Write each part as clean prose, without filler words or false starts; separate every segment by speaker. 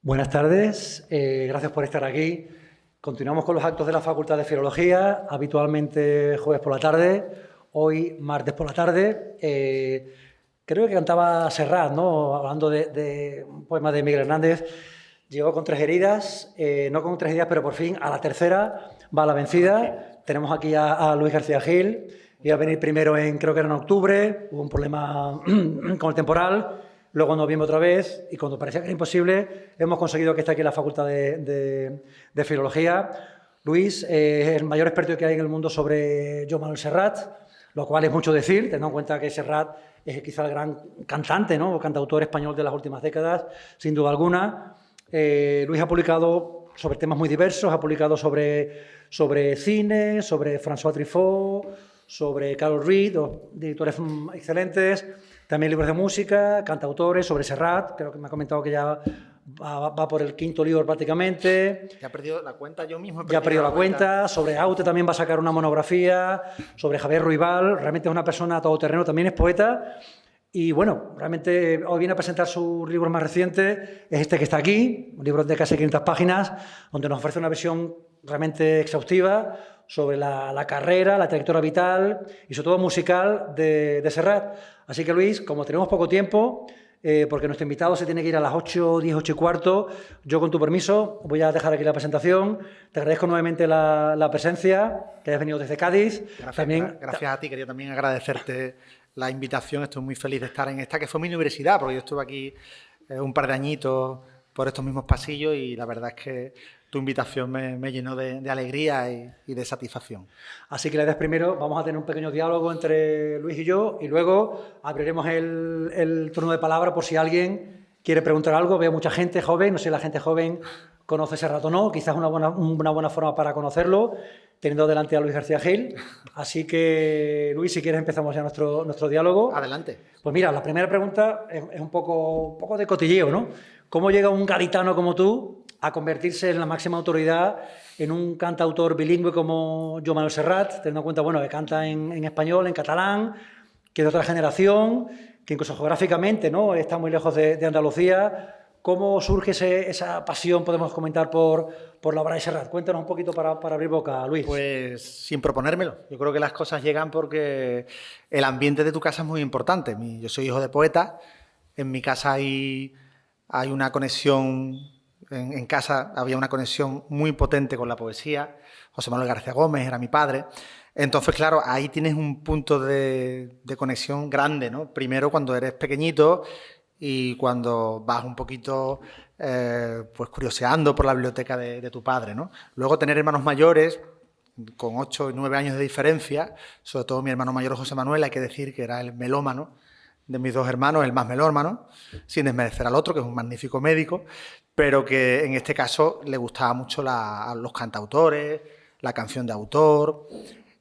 Speaker 1: Buenas tardes, gracias por estar aquí. Continuamos con los actos de la Facultad de Filología, habitualmente jueves por la tarde, hoy martes por la tarde. Creo que cantaba Serrat, ¿no? Hablando de un poema de Miguel Hernández. Llegó con 3 heridas, no con 3 heridas, pero por fin a la tercera va la vencida. Tenemos aquí a Luis García Gil, iba a venir primero creo que era en octubre, hubo un problema con el temporal. Luego nos vimos otra vez y cuando parecía que era imposible, hemos conseguido que esté aquí en la Facultad de Filología. Luis es el mayor experto que hay en el mundo sobre Joan Manuel Serrat, lo cual es mucho decir, teniendo en cuenta que Serrat es quizá el gran cantante, ¿no? O cantautor español de las últimas décadas, sin duda alguna. Luis ha publicado sobre temas muy diversos, ha publicado sobre cine, sobre François Truffaut, sobre Carol Reed, directores excelentes. También libros de música, cantautores, sobre Serrat, creo que me ha comentado que ya va por el 5.º libro prácticamente.
Speaker 2: Ya he perdido la cuenta yo mismo.
Speaker 1: Ya ha perdido la cuenta. Sobre Aute también va a sacar una monografía, sobre Javier Ruibal, realmente es una persona todoterreno, también es poeta. Y bueno, realmente hoy viene a presentar su libro más reciente, es este que está aquí, un libro de casi 500 páginas, donde nos ofrece una visión realmente exhaustiva sobre la carrera, la trayectoria vital y sobre todo musical de Serrat. Así que Luis, como tenemos poco tiempo, porque nuestro invitado se tiene que ir a las 8, 10, 8 y cuarto, yo con tu permiso voy a dejar aquí la presentación. Te agradezco nuevamente la presencia, que hayas venido desde Cádiz.
Speaker 2: Gracias a ti, quería también agradecerte la invitación, estoy muy feliz de estar en esta que fue mi universidad, porque yo estuve aquí un par de añitos por estos mismos pasillos y la verdad es que tu invitación me llenó de alegría y de satisfacción.
Speaker 1: Así que la idea es primero, vamos a tener un pequeño diálogo entre Luis y yo y luego abriremos el turno de palabra por si alguien quiere preguntar algo. Veo mucha gente joven, no sé si la gente joven conoce Serrat o no, quizás una buena forma para conocerlo, teniendo delante a Luis García Gil. Así que, Luis, si quieres empezamos ya nuestro diálogo.
Speaker 2: Adelante.
Speaker 1: Pues mira, la primera pregunta es un poco de cotilleo, ¿no? ¿Cómo llega un gaditano como tú a convertirse en la máxima autoridad en un cantautor bilingüe como Joan Manuel Serrat, teniendo en cuenta, bueno, que canta en español, en catalán, que es de otra generación, que incluso geográficamente, ¿no?, está muy lejos de Andalucía? ¿Cómo surge esa pasión, podemos comentar, por la obra de Serrat? Cuéntanos un poquito para abrir boca, Luis.
Speaker 2: Pues sin proponérmelo. Yo creo que las cosas llegan porque el ambiente de tu casa es muy importante. Yo soy hijo de poeta, en mi casa hay una conexión. En casa había una conexión muy potente con la poesía. José Manuel García Gómez era mi padre. Entonces, claro, ahí tienes un punto de conexión grande, ¿no? Primero cuando eres pequeñito y cuando vas un poquito pues curioseando por la biblioteca de tu padre, ¿no? Luego tener hermanos mayores con 8 y 9 años de diferencia, sobre todo mi hermano mayor José Manuel, hay que decir que era el melómano de mis 2 hermanos, el más melómano, sin desmerecer al otro, que es un magnífico médico, pero que en este caso le gustaba mucho a los cantautores, la canción de autor,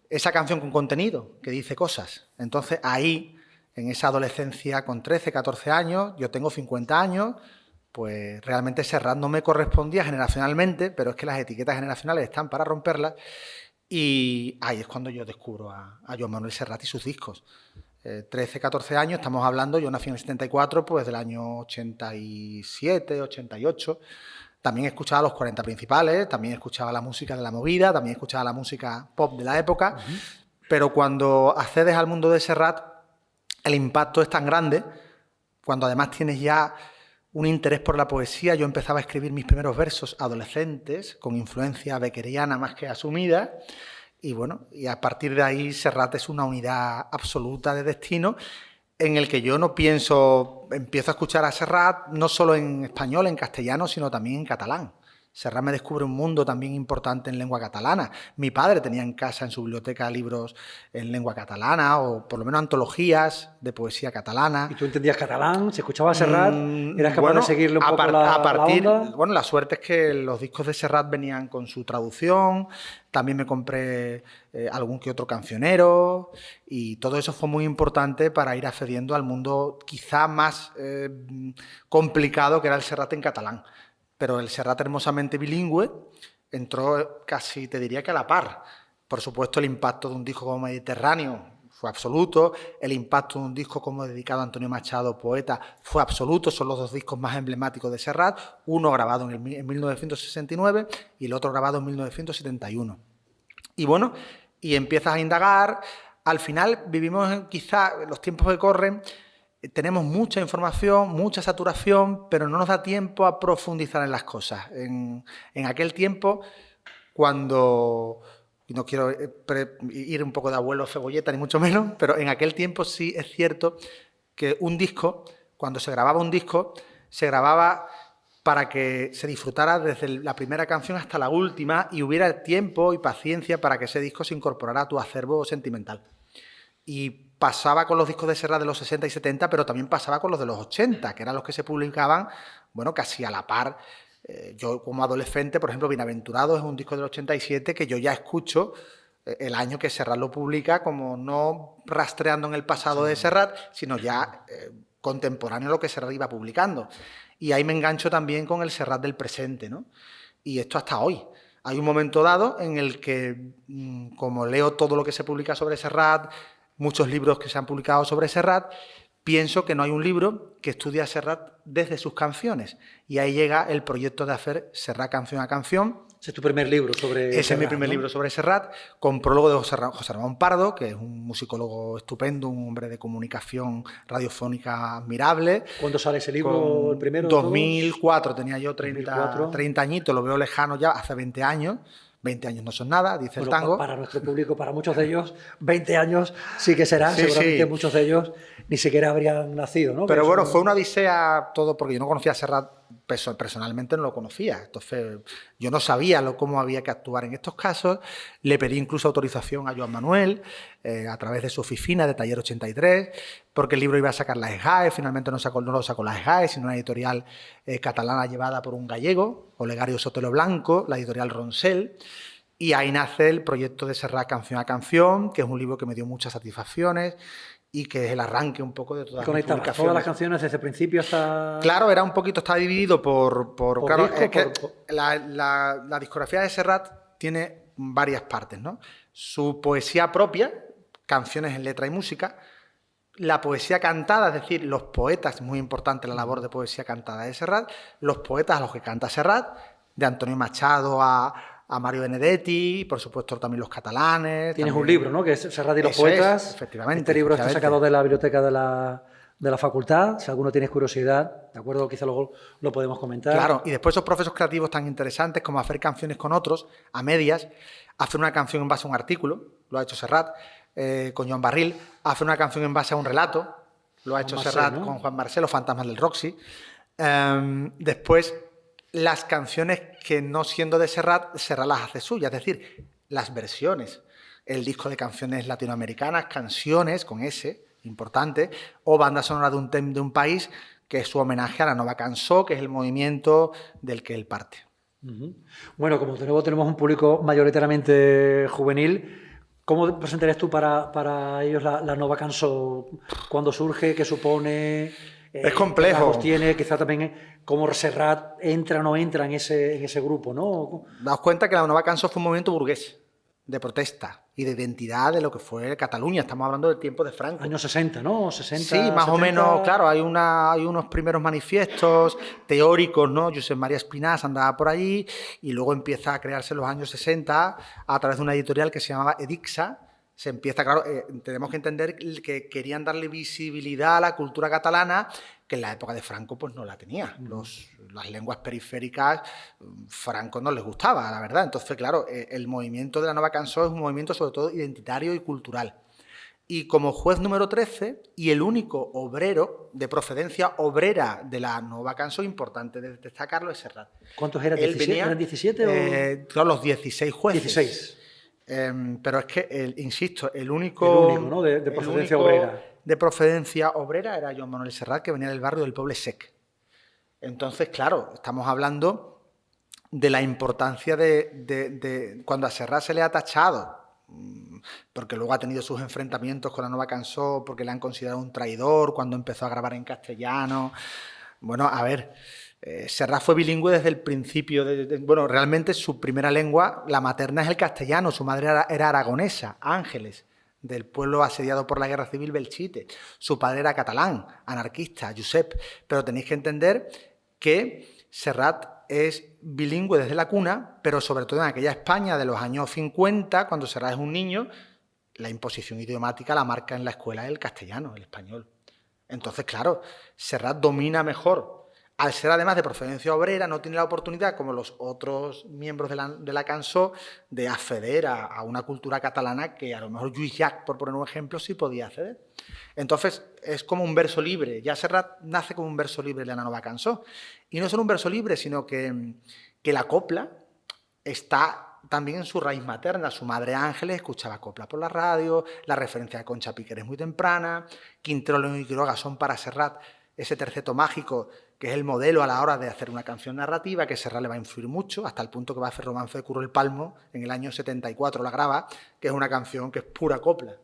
Speaker 2: esa canción con contenido, que dice cosas. Entonces ahí, en esa adolescencia con 13, 14 años, yo tengo 50 años, pues realmente Serrat no me correspondía generacionalmente, pero es que las etiquetas generacionales están para romperlas, y ahí es cuando yo descubro a Joan Manuel Serrat y sus discos. 13, 14 años, estamos hablando, yo nací en el 74, pues del año 87, 88. También escuchaba los 40 principales, también escuchaba la música de la movida, también escuchaba la música pop de la época, pero cuando accedes al mundo de Serrat, el impacto es tan grande, cuando además tienes ya un interés por la poesía. Yo empezaba a escribir mis primeros versos adolescentes, con influencia beckeriana más que asumida, y bueno, y a partir de ahí Serrat es una unidad absoluta de destino en el que yo no pienso, empiezo a escuchar a Serrat no solo en español, en castellano, sino también en catalán. Serrat me descubre un mundo también importante en lengua catalana. Mi padre tenía en casa, en su biblioteca, libros en lengua catalana, o por lo menos antologías de poesía catalana.
Speaker 1: ¿Y tú entendías catalán? ¿Se escuchaba Serrat? ¿Eras capaz de seguirle un poco la onda?
Speaker 2: Bueno, la suerte es que los discos de Serrat venían con su traducción, también me compré algún que otro cancionero, y todo eso fue muy importante para ir accediendo al mundo quizá más complicado, que era el Serrat en catalán. Pero el Serrat hermosamente bilingüe entró casi, te diría que a la par. Por supuesto, el impacto de un disco como Mediterráneo fue absoluto. El impacto de un disco como dedicado a Antonio Machado, poeta, fue absoluto. Son los dos discos más emblemáticos de Serrat, uno grabado en 1969 y el otro grabado en 1971. Y bueno, y empiezas a indagar. Al final vivimos quizá los tiempos que corren, tenemos mucha información, mucha saturación, pero no nos da tiempo a profundizar en las cosas. En aquel tiempo, cuando... Y no quiero ir un poco de abuelo cebolleta, ni mucho menos, pero en aquel tiempo sí es cierto que un disco, cuando se grababa un disco, se grababa para que se disfrutara desde la primera canción hasta la última y hubiera tiempo y paciencia para que ese disco se incorporara a tu acervo sentimental. Y pasaba con los discos de Serrat de los 60 y 70, pero también pasaba con los de los 80, que eran los que se publicaban, bueno, casi a la par. Yo como adolescente, por ejemplo, Bienaventurados es un disco del 87 que yo ya escucho el año que Serrat lo publica, como no rastreando en el pasado de Serrat, sino ya contemporáneo a lo que Serrat iba publicando. Y ahí me engancho también con el Serrat del presente, ¿no? Y esto hasta hoy. Hay un momento dado en el que, como leo todo lo que se publica sobre Serrat, muchos libros que se han publicado sobre Serrat, pienso que no hay un libro que estudie a Serrat desde sus canciones. Y ahí llega el proyecto de hacer Serrat canción a canción.
Speaker 1: Ese es tu primer libro sobre
Speaker 2: Ese
Speaker 1: Serrat,
Speaker 2: es mi primer libro sobre Serrat, con prólogo de José Ramón Pardo, que es un musicólogo estupendo, un hombre de comunicación radiofónica admirable.
Speaker 1: ¿Cuándo sale ese libro, el primero?
Speaker 2: 2004, tenía yo 30 añitos, lo veo lejano ya, hace 20 años. 20 años no son nada, dice el tango.
Speaker 1: Para nuestro público, para muchos de ellos, 20 años sí que será. Sí, seguramente sí. Muchos de ellos ni siquiera habrían nacido, ¿no?
Speaker 2: Pero bueno, fue una odisea todo, porque yo no conocía a Serrat, personalmente no lo conocía. Entonces, yo no sabía cómo había que actuar en estos casos. Le pedí incluso autorización a Joan Manuel, a través de su oficina de Taller 83, porque el libro iba a sacar la SGAE. Finalmente no lo sacó la SGAE, sino una editorial catalana llevada por un gallego, Olegario Sotelo Blanco, la editorial Ronsel. Y ahí nace el proyecto de Serrat canción a canción, que es un libro que me dio muchas satisfacciones y que es el arranque un poco de todas las publicaciones.
Speaker 1: ¿Todas las canciones desde el principio hasta...?
Speaker 2: Claro, era un poquito, está dividido por claro, disco, es que la discografía de Serrat tiene varias partes, ¿no? Su poesía propia, canciones en letra y música, la poesía cantada, es decir, los poetas, muy importante la labor de poesía cantada de Serrat, los poetas a los que canta Serrat, de Antonio Machado a Mario Benedetti, por supuesto también los catalanes.
Speaker 1: Tienes
Speaker 2: también
Speaker 1: un libro, ¿no? Que es Serrat y los poetas.
Speaker 2: Efectivamente.
Speaker 1: Este libro está sacado de la biblioteca de la facultad. Si alguno tiene curiosidad, ¿de acuerdo? Quizá luego lo podemos comentar.
Speaker 2: Claro, y después esos procesos creativos tan interesantes como hacer canciones con otros, a medias, hacer una canción en base a un artículo, lo ha hecho Serrat, con Joan Barril, hacer una canción en base a un relato, lo ha hecho Serrat, ¿no? Con Juan Marcelo, Fantasmas del Roxy. Después, las canciones que no siendo de Serrat, Serrat las hace suyas, es decir, las versiones, el disco de canciones latinoamericanas, canciones con S, importante, o banda sonora de un país, que es su homenaje a la Nova Cançó, que es el movimiento del que él parte.
Speaker 1: Bueno, como de nuevo tenemos un público mayoritariamente juvenil, ¿cómo presentarías tú para ellos la Nova Cançó? ¿Cuándo surge? ¿Qué supone?
Speaker 2: Es complejo.
Speaker 1: Tiene, quizá también cómo Serrat entra o no entra en ese grupo, ¿no?
Speaker 2: Daos cuenta que la Nova Cançó fue un movimiento burgués, de protesta y de identidad de lo que fue Cataluña. Estamos hablando del tiempo de Franco.
Speaker 1: Años 60, ¿no? 60,
Speaker 2: sí, más 70... o menos, claro, hay unos primeros manifiestos teóricos, ¿no? Josep María Espinàs andaba por allí y luego empieza a crearse en los años 60 a través de una editorial que se llamaba Edixa. Se empieza, claro, tenemos que entender que querían darle visibilidad a la cultura catalana, que en la época de Franco pues no la tenía. Las lenguas periféricas, Franco no les gustaba, la verdad. Entonces, claro, el movimiento de la Nova Cançó es un movimiento sobre todo identitario y cultural. Y como juez número 13 y el único obrero de procedencia obrera de la Nova Cançó, importante de destacarlo, es Serrat.
Speaker 1: ¿Cuántos eran? ¿Eran 17?
Speaker 2: Claro, los 16 jueces.
Speaker 1: 16.
Speaker 2: Pero es que, insisto, el único
Speaker 1: ¿no? de procedencia obrera.
Speaker 2: De procedencia obrera era Joan Manuel Serrat, que venía del barrio del Poble Sec. Entonces, claro, estamos hablando de la importancia de cuando a Serrat se le ha tachado, porque luego ha tenido sus enfrentamientos con la Nova Cançó, porque le han considerado un traidor cuando empezó a grabar en castellano. Bueno, a ver... Serrat fue bilingüe desde el principio. Bueno, realmente su primera lengua, la materna, es el castellano. Su madre era aragonesa, Ángeles, del pueblo asediado por la Guerra Civil Belchite. Su padre era catalán, anarquista, Josep. Pero tenéis que entender que Serrat es bilingüe desde la cuna, pero sobre todo en aquella España de los años 50, cuando Serrat es un niño, la imposición idiomática la marca en la escuela el castellano, el español. Entonces, claro, Serrat domina mejor. Al ser además de procedencia obrera, no tiene la oportunidad, como los otros miembros de la cançó, de acceder a una cultura catalana que a lo mejor Lluís Llach, por poner un ejemplo, sí podía acceder. Entonces, es como un verso libre. Ya Serrat nace como un verso libre de la nova cançó. Y no solo un verso libre, sino que la copla está también en su raíz materna. Su madre Ángeles escuchaba copla por la radio, la referencia a Concha Piquer es muy temprana, Quintero, León y Quiroga son para Serrat ese terceto mágico que es el modelo a la hora de hacer una canción narrativa, que Serrat le va a influir mucho, hasta el punto que va a hacer Romance de Curro el Palmo, en el año 74 la graba, que es una canción que es pura copla.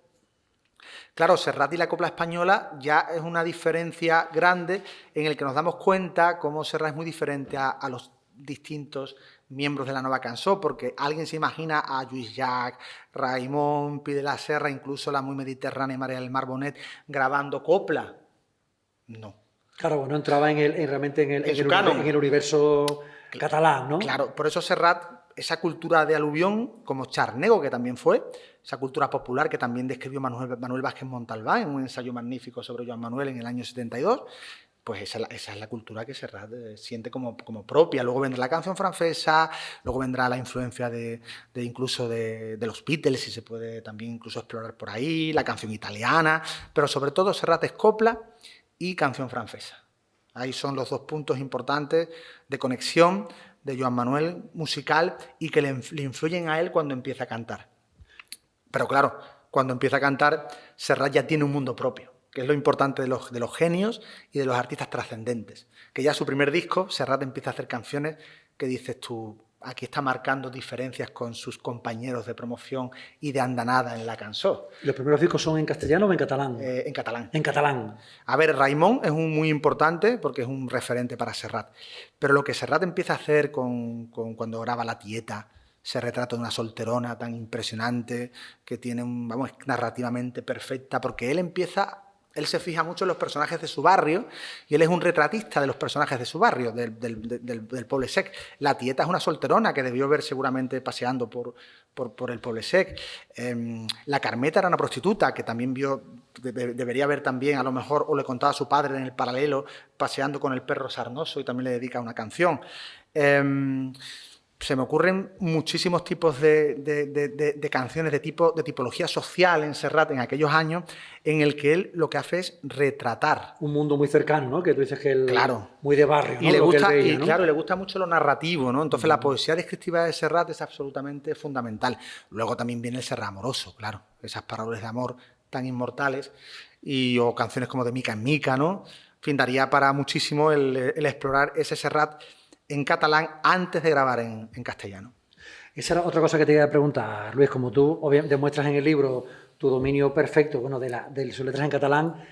Speaker 2: Claro, Serrat y la copla española ya es una diferencia grande en el que nos damos cuenta cómo Serrat es muy diferente a los distintos miembros de la nova cançó, porque alguien se imagina a Lluís Llach, Raimon, Pi de la Serra, incluso la muy mediterránea María del Mar Bonet grabando copla. No.
Speaker 1: Claro, bueno, entraba realmente en el universo catalán, ¿no?
Speaker 2: Claro, por eso Serrat, esa cultura de aluvión, como Charnego, que también fue, esa cultura popular que también describió Manuel Vázquez Montalbán en un ensayo magnífico sobre Joan Manuel en el año 72, pues esa es la cultura que Serrat siente como propia. Luego vendrá la canción francesa, luego vendrá la influencia incluso de los Beatles, si se puede también incluso explorar por ahí, la canción italiana, pero sobre todo Serrat es copla y canción francesa. Ahí son los dos puntos importantes de conexión de Joan Manuel musical y que le influyen a él cuando empieza a cantar. Pero claro, cuando empieza a cantar, Serrat ya tiene un mundo propio, que es lo importante de los genios y de los artistas trascendentes. Que ya su primer disco, Serrat empieza a hacer canciones que dices tú, aquí está marcando diferencias con sus compañeros de promoción y de andanada en la cançó.
Speaker 1: ¿Los primeros discos son en castellano o en catalán?
Speaker 2: En catalán.
Speaker 1: En catalán.
Speaker 2: A ver, Raimon es muy importante porque es un referente para Serrat. Pero lo que Serrat empieza a hacer cuando graba La Tieta, ese retrato de una solterona tan impresionante, que tiene narrativamente perfecta, porque él se fija mucho en los personajes de su barrio y él es un retratista de los personajes de su barrio, del Poble Sec. La Tieta es una solterona que debió ver seguramente paseando por el Poble Sec. La Carmeta era una prostituta que también debería ver también, a lo mejor, o le contaba a su padre en el paralelo, paseando con el perro sarnoso, y también le dedica una canción. Se me ocurren muchísimos tipos de canciones de tipología social en Serrat en aquellos años, en el que él lo que hace es retratar.
Speaker 1: Un mundo muy cercano, ¿no? Que tú dices que él
Speaker 2: claro.
Speaker 1: Muy de barrio, ¿no?
Speaker 2: Y le gusta, veía, ¿no? Claro, le gusta mucho lo narrativo, ¿no? Entonces la poesía descriptiva de Serrat es absolutamente fundamental. Luego también viene el Serrat amoroso, claro. Esas parábolas de amor tan inmortales o canciones como de Mica en Mica, ¿no? En fin, daría para muchísimo el explorar ese Serrat en catalán antes de grabar en castellano.
Speaker 1: Esa era otra cosa que te iba a preguntar, Luis. Como tú demuestras en el libro tu dominio perfecto de sus letras en catalán,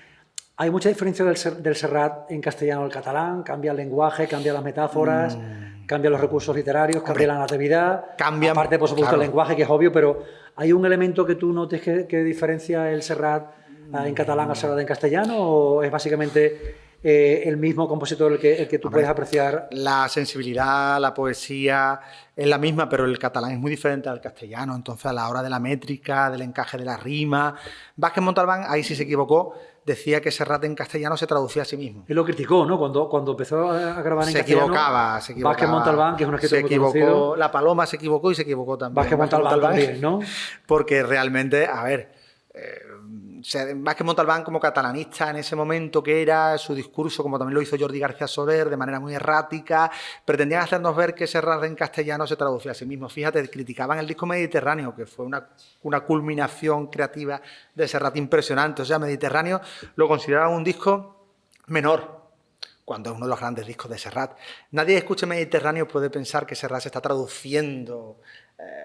Speaker 1: ¿hay mucha diferencia del Serrat en castellano al catalán? ¿Cambia el lenguaje, cambia las metáforas, cambia los recursos literarios, cambia la natividad? Aparte, por supuesto, claro, el lenguaje, que es obvio, pero ¿hay un elemento que tú notes que diferencia el Serrat en catalán al Serrat en castellano, o es básicamente el mismo compositor el que tú puedes apreciar?
Speaker 2: La sensibilidad, la poesía es la misma, pero el catalán es muy diferente al castellano. Entonces, a la hora de la métrica, del encaje de la rima, Vázquez Montalbán, ahí sí se equivocó, decía que Serrat en castellano se traducía a sí mismo.
Speaker 1: Él lo criticó, ¿no? Cuando empezó a grabar en castellano.
Speaker 2: Se equivocaba.
Speaker 1: Vázquez Montalbán, que es un escritor muy conocido.
Speaker 2: La Paloma se equivocó y se equivocó también.
Speaker 1: Vázquez Montalbán también, ¿no?
Speaker 2: Porque realmente, a ver, Vázquez Montalbán como catalanista en ese momento que era, su discurso, como también lo hizo Jordi García Soler, de manera muy errática, pretendían hacernos ver que Serrat en castellano se traducía a sí mismo. Fíjate, criticaban el disco Mediterráneo, que fue una culminación creativa de Serrat impresionante. O sea, Mediterráneo lo consideraban un disco menor, cuando es uno de los grandes discos de Serrat. Nadie que escuche Mediterráneo puede pensar que Serrat se está traduciendo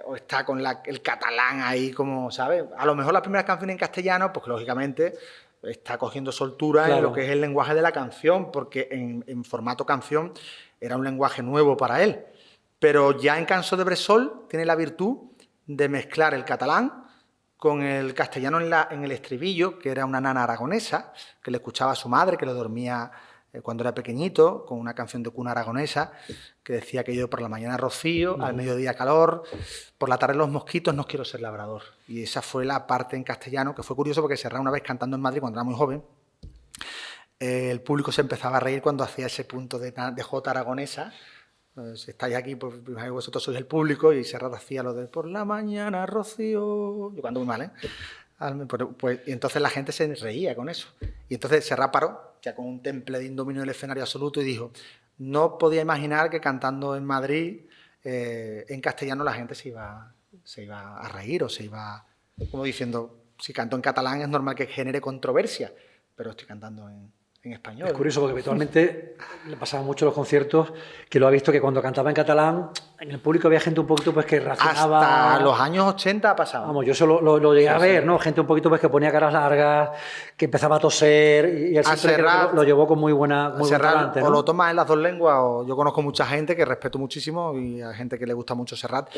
Speaker 2: o está con el catalán ahí, como, ¿sabes? A lo mejor las primeras canciones en castellano, pues lógicamente está cogiendo soltura, claro, en lo que es el lenguaje de la canción, porque en formato canción era un lenguaje nuevo para él. Pero ya en Cançó de Bressol tiene la virtud de mezclar el catalán con el castellano en el estribillo, que era una nana aragonesa, que le escuchaba a su madre, que le dormía cuando era pequeñito, con una canción de cuna aragonesa, que decía que yo por la mañana rocío, al mediodía calor, por la tarde los mosquitos, no quiero ser labrador. Y esa fue la parte en castellano, que fue curioso porque Serrat una vez cantando en Madrid, cuando era muy joven, el público se empezaba a reír cuando hacía ese punto de jota aragonesa. Si estáis aquí, pues vosotros sois el público, y Serrat hacía lo de por la mañana rocío. Yo cuando muy mal, ¿eh? Pues, y entonces la gente se reía con eso. Y entonces Serrat paró, ya con un temple de indominio del escenario absoluto, y dijo, no podía imaginar que cantando en Madrid, en castellano, la gente se iba a reír, o se iba, como diciendo, si canto en catalán es normal que genere controversia, pero estoy cantando en español.
Speaker 1: Es curioso porque habitualmente le pasaba mucho en los conciertos que lo ha visto que cuando cantaba en catalán en el público había gente un poquito pues que reaccionaba.
Speaker 2: Hasta los años 80 ha pasado.
Speaker 1: Vamos, yo eso lo llegué a ver, ¿no? Gente un poquito pues que ponía caras largas, que empezaba a toser y él siempre lo llevó con muy buen talante, ¿no?
Speaker 2: O lo tomas en las dos lenguas, o yo conozco mucha gente que respeto muchísimo y hay gente que le gusta mucho Serrat,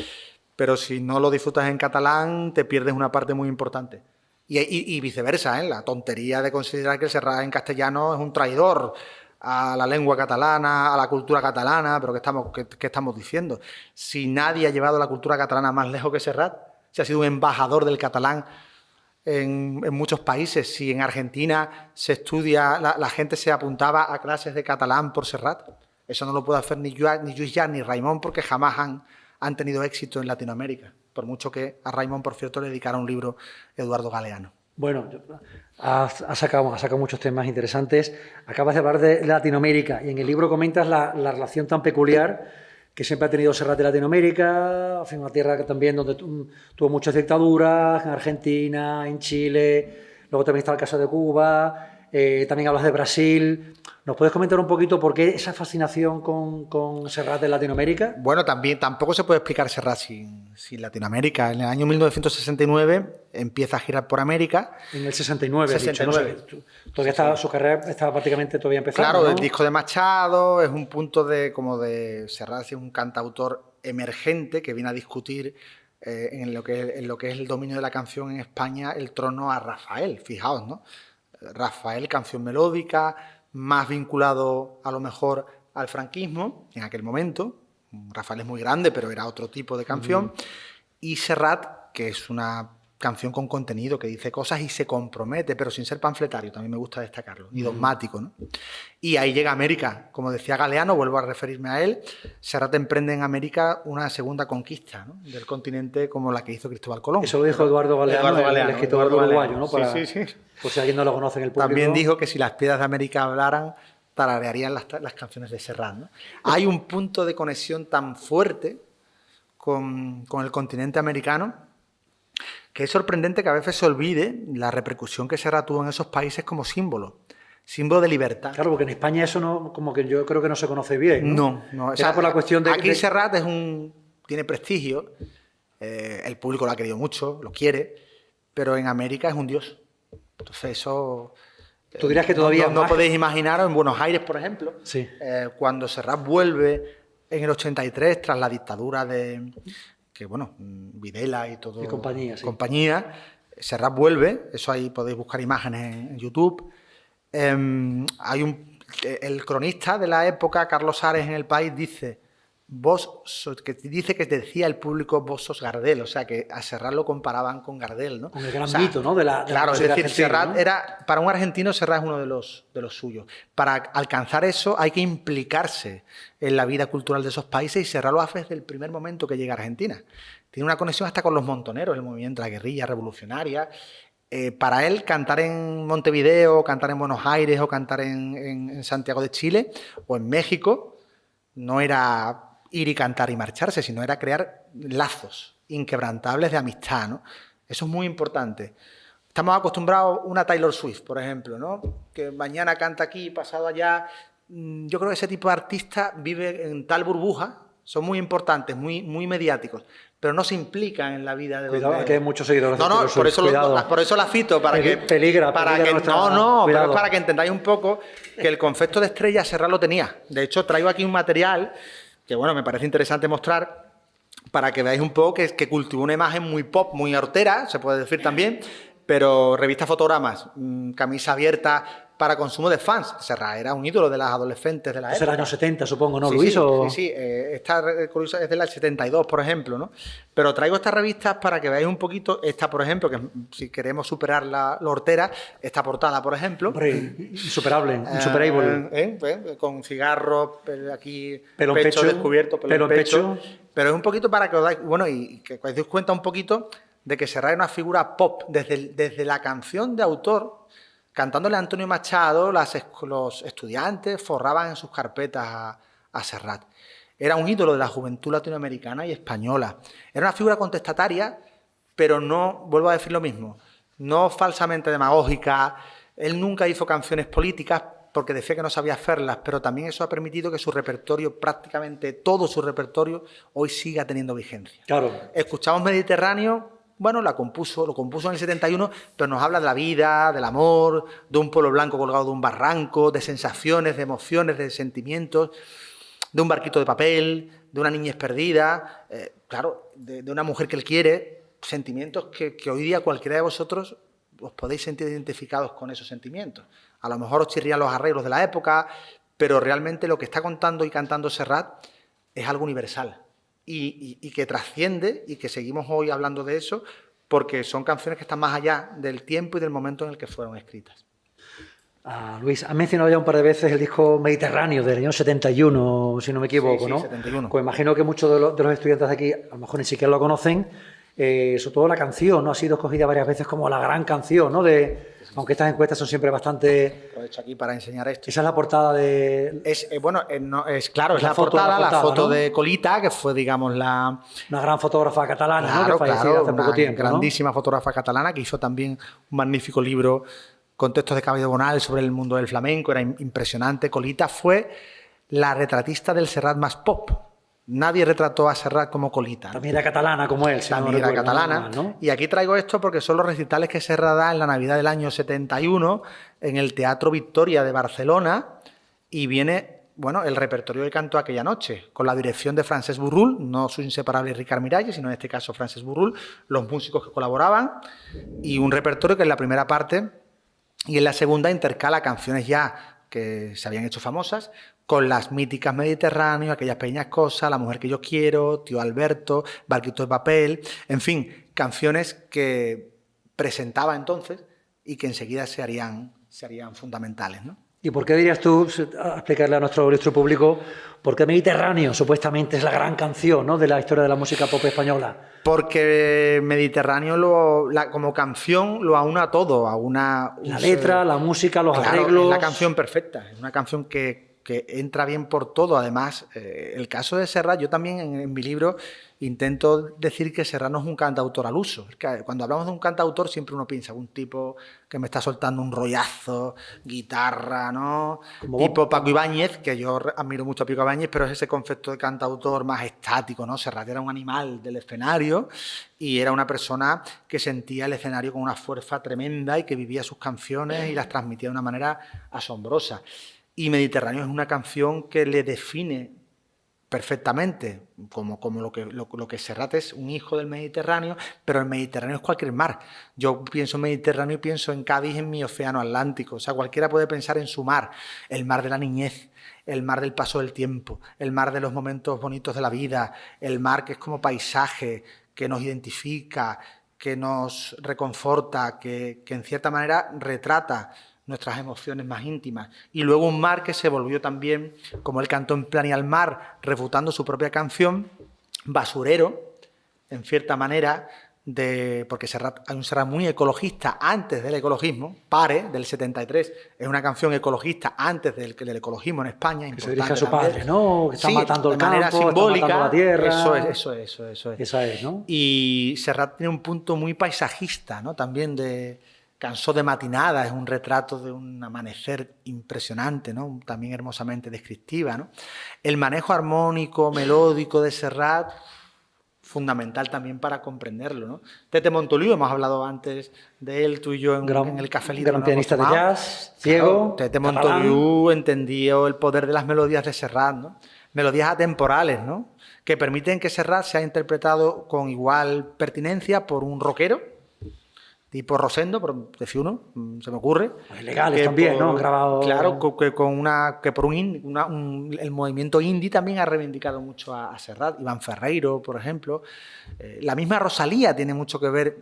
Speaker 2: pero si no lo disfrutas en catalán te pierdes una parte muy importante. Y viceversa, ¿eh? La tontería de considerar que el Serrat en castellano es un traidor a la lengua catalana, a la cultura catalana, pero ¿qué estamos diciendo? Si nadie ha llevado la cultura catalana más lejos que Serrat, si ha sido un embajador del catalán en muchos países, si en Argentina se estudia, la gente se apuntaba a clases de catalán por Serrat, eso no lo puede hacer ni Lluís Llach ni Raimon, porque jamás han tenido éxito en Latinoamérica. Por mucho que a Raimon, por cierto, le dedicara un libro Eduardo Galeano.
Speaker 1: Bueno, has sacado muchos temas interesantes. Acabas de hablar de Latinoamérica y en el libro comentas la relación tan peculiar que siempre ha tenido Serrat de Latinoamérica, una tierra que también donde tuvo muchas dictaduras, en Argentina, en Chile, luego también está el caso de Cuba, también hablas de Brasil. ¿Nos puedes comentar un poquito por qué esa fascinación con Serrat de Latinoamérica?
Speaker 2: Bueno, tampoco se puede explicar Serrat sin Latinoamérica. En el año 1969 empieza a girar por América.
Speaker 1: En el 69, 69. Dicho, no sé, todavía su carrera estaba prácticamente todavía empezando.
Speaker 2: Claro,
Speaker 1: ¿no?
Speaker 2: El disco de Machado es un punto de Serrat, es un cantautor emergente que viene a discutir en lo que es el dominio de la canción en España el trono a Rafael, fijaos, ¿no? Rafael, canción melódica, más vinculado a lo mejor al franquismo en aquel momento. Rafael es muy grande, pero era otro tipo de canción. Y Serrat, que es una canción con contenido, que dice cosas y se compromete, pero sin ser panfletario, también me gusta destacarlo, y dogmático, ¿no? Y ahí llega América. Como decía Galeano, vuelvo a referirme a él, Serrat emprende en América una segunda conquista, ¿no?, del continente, como la que hizo Cristóbal Colón.
Speaker 1: Eso lo dijo Eduardo Galeano, el escritor uruguayo, ¿no?
Speaker 2: Sí.
Speaker 1: Por si alguien no lo conoce en el público.
Speaker 2: También dijo que si las piedras de América hablaran, tararearían las canciones de Serrat, ¿no? Hay un punto de conexión tan fuerte con el continente americano que es sorprendente que a veces se olvide la repercusión que Serrat tuvo en esos países como símbolo de libertad.
Speaker 1: Claro, porque en España eso no, como que yo creo que no se conoce bien, ¿no?
Speaker 2: No.
Speaker 1: O sea, por la cuestión de
Speaker 2: aquí Serrat tiene prestigio, el público lo ha querido mucho, lo quiere, pero en América es un dios. Entonces eso...
Speaker 1: ¿Tú dirías que todavía
Speaker 2: no podéis imaginaros en Buenos Aires, por ejemplo,
Speaker 1: sí,
Speaker 2: cuando Serrat vuelve en el 83 tras la dictadura de... que bueno, Videla y todo...
Speaker 1: Y compañía, sí.
Speaker 2: Serrat vuelve, eso ahí podéis buscar imágenes en YouTube. Hay el cronista de la época, Carlos Ares, en El País, dice que decía el público, vos sos Gardel, o sea que a Serrat lo comparaban con Gardel, ¿no?
Speaker 1: Con el gran mito, ¿no?
Speaker 2: Claro, es decir, Serrat, ¿no? Para un argentino, Serrat es uno de los suyos. Para alcanzar eso hay que implicarse en la vida cultural de esos países, y Serrat lo hace desde el primer momento que llega a Argentina. Tiene una conexión hasta con los montoneros, el movimiento de la guerrilla revolucionaria. Para él, cantar en Montevideo, cantar en Buenos Aires o cantar en Santiago de Chile o en México no era ir y cantar y marcharse, sino era crear lazos inquebrantables de amistad, ¿no? Eso es muy importante. Estamos acostumbrados a una Taylor Swift, por ejemplo, ¿no?, que mañana canta aquí, pasado allá. Yo creo que ese tipo de artistas vive en tal burbuja, son muy importantes, muy mediáticos, pero no se implican en la vida de...
Speaker 1: Cuidado, que hay muchos seguidores de
Speaker 2: Taylor Swift. Por eso la cito, para que entendáis un poco que el concepto de estrella Serrat lo tenía. De hecho, traigo aquí un material que, bueno, me parece interesante mostrar, para que veáis un poco que cultivó una imagen muy pop, muy hortera, se puede decir también, pero revista Fotogramas, camisa abierta para consumo de fans. Serrat era un ídolo de las adolescentes de la época.
Speaker 1: Eso era años 70, supongo, ¿no,
Speaker 2: Sí,
Speaker 1: Luis?
Speaker 2: sí. Esta es de la 72, por ejemplo, ¿no? Pero traigo estas revistas para que veáis un poquito. Esta, por ejemplo, que si queremos superar la hortera, esta portada, por ejemplo.
Speaker 1: Hombre, insuperable, insuperable.
Speaker 2: Con cigarros, aquí,
Speaker 1: pelo en pecho
Speaker 2: descubierto,
Speaker 1: pelo en pecho.
Speaker 2: Pero es un poquito para que os dais, bueno, y que os deis cuenta un poquito de que Serrat era una figura pop desde la canción de autor. Cantándole a Antonio Machado, los estudiantes forraban en sus carpetas a Serrat. Era un ídolo de la juventud latinoamericana y española. Era una figura contestataria, pero no, vuelvo a decir lo mismo, no falsamente demagógica. Él nunca hizo canciones políticas porque decía que no sabía hacerlas, pero también eso ha permitido que su repertorio, prácticamente todo su repertorio, hoy siga teniendo vigencia.
Speaker 1: Claro.
Speaker 2: Escuchamos Mediterráneo. Bueno, lo compuso en el 71, pero nos habla de la vida, del amor, de un pueblo blanco colgado de un barranco, de sensaciones, de emociones, de sentimientos, de un barquito de papel, de una niñez perdida, claro, de una mujer que él quiere, sentimientos que hoy día cualquiera de vosotros os podéis sentir identificados con esos sentimientos. A lo mejor os chirrían los arreglos de la época, pero realmente lo que está contando y cantando Serrat es algo universal. Y que trasciende y que seguimos hoy hablando de eso porque son canciones que están más allá del tiempo y del momento en el que fueron escritas.
Speaker 1: Luis, has mencionado ya un par de veces el disco Mediterráneo del año 71, si no me equivoco,
Speaker 2: sí,
Speaker 1: ¿no?
Speaker 2: 71.
Speaker 1: Pues imagino que muchos de los estudiantes de aquí a lo mejor ni siquiera lo conocen, sobre todo la canción, ¿no? Ha sido escogida varias veces como la gran canción, ¿no? Aunque estas encuestas son siempre bastante...
Speaker 2: Lo he hecho aquí para enseñar esto.
Speaker 1: Esa es la portada de...
Speaker 2: Claro, es la portada, la foto, ¿no?, de Colita, que fue, digamos,
Speaker 1: una gran fotógrafa catalana,
Speaker 2: claro,
Speaker 1: ¿no?, que falleció hace poco tiempo.
Speaker 2: Grandísima, ¿no?, fotógrafa catalana, que hizo también un magnífico libro con textos de Cabello Bonal sobre el mundo del flamenco, era impresionante. Colita fue la retratista del Serrat más pop. Nadie retrató a Serrat como Colita, ¿no?
Speaker 1: También era catalana como él.
Speaker 2: También era catalana. ¿No? Y aquí traigo esto porque son los recitales que Serrat da en la Navidad del año 71 en el Teatro Victoria de Barcelona y viene, bueno, el repertorio de Canto aquella noche, con la dirección de Francesc Burrul, no su inseparable Ricard Miralles, sino en este caso Francesc Burrul, los músicos que colaboraban, y un repertorio que en la primera parte y en la segunda intercala canciones ya que se habían hecho famosas, con las míticas Mediterráneo, aquellas pequeñas cosas, La mujer que yo quiero, Tío Alberto, Barquito de papel, en fin, canciones que presentaba entonces y que enseguida se harían fundamentales, ¿no?
Speaker 1: ¿Y por qué dirías tú, a explicarle a nuestro público, por qué Mediterráneo supuestamente es la gran canción, ¿no?, de la historia de la música pop española?
Speaker 2: Porque Mediterráneo como canción lo aúna todo, la
Speaker 1: letra, la música, los arreglos...
Speaker 2: Es la canción perfecta, es una canción que entra bien por todo. Además, el caso de Serrat, yo también en mi libro intento decir que Serrat no es un cantautor al uso. Cuando hablamos de un cantautor siempre uno piensa un tipo que me está soltando un rollazo, guitarra, ¿no? Tipo Paco Ibáñez, que yo admiro mucho a Paco Ibáñez, pero es ese concepto de cantautor más estático, ¿no? Serrat era un animal del escenario y era una persona que sentía el escenario con una fuerza tremenda y que vivía sus canciones y las transmitía de una manera asombrosa. Y Mediterráneo es una canción que le define perfectamente, como lo que Serrat es un hijo del Mediterráneo, pero el Mediterráneo es cualquier mar. Yo pienso en Mediterráneo y pienso en Cádiz, en mi océano Atlántico. O sea, cualquiera puede pensar en su mar, el mar de la niñez, el mar del paso del tiempo, el mar de los momentos bonitos de la vida, el mar que es como paisaje, que nos identifica, que nos reconforta, que en cierta manera retrata nuestras emociones más íntimas. Y luego un mar que se volvió también, como él cantó en Plan y al mar, refutando su propia canción, basurero, en cierta manera, porque hay un Serrat muy ecologista antes del ecologismo. Pare, del 73, es una canción ecologista antes del ecologismo en España.
Speaker 1: Que se dirige a su padre, ¿no? Que está matando el campo,
Speaker 2: de manera simbólica,
Speaker 1: está matando la tierra.
Speaker 2: Eso es.
Speaker 1: Esa es, ¿no?
Speaker 2: Y Serrat tiene un punto muy paisajista, ¿no? También Cansó de matinada, es un retrato de un amanecer impresionante, ¿no? También hermosamente descriptiva, ¿no? El manejo armónico, melódico de Serrat, fundamental también para comprenderlo, ¿no? Tete Montoliu, hemos hablado antes de él, tú y yo, en el cafelito.
Speaker 1: Gran pianista de jazz, ciego.
Speaker 2: Claro, Tete Montoliu entendió el poder de las melodías de Serrat, ¿no? melodías atemporales, ¿no? Que permiten que Serrat sea interpretado con igual pertinencia por un rockero, tipo Rosendo, por decir uno, se me ocurre.
Speaker 1: Pues legales también, ¿no? Han grabado...
Speaker 2: Claro, que por el movimiento indie también ha reivindicado mucho a Serrat. Iván Ferreiro, por ejemplo. La misma Rosalía tiene mucho que ver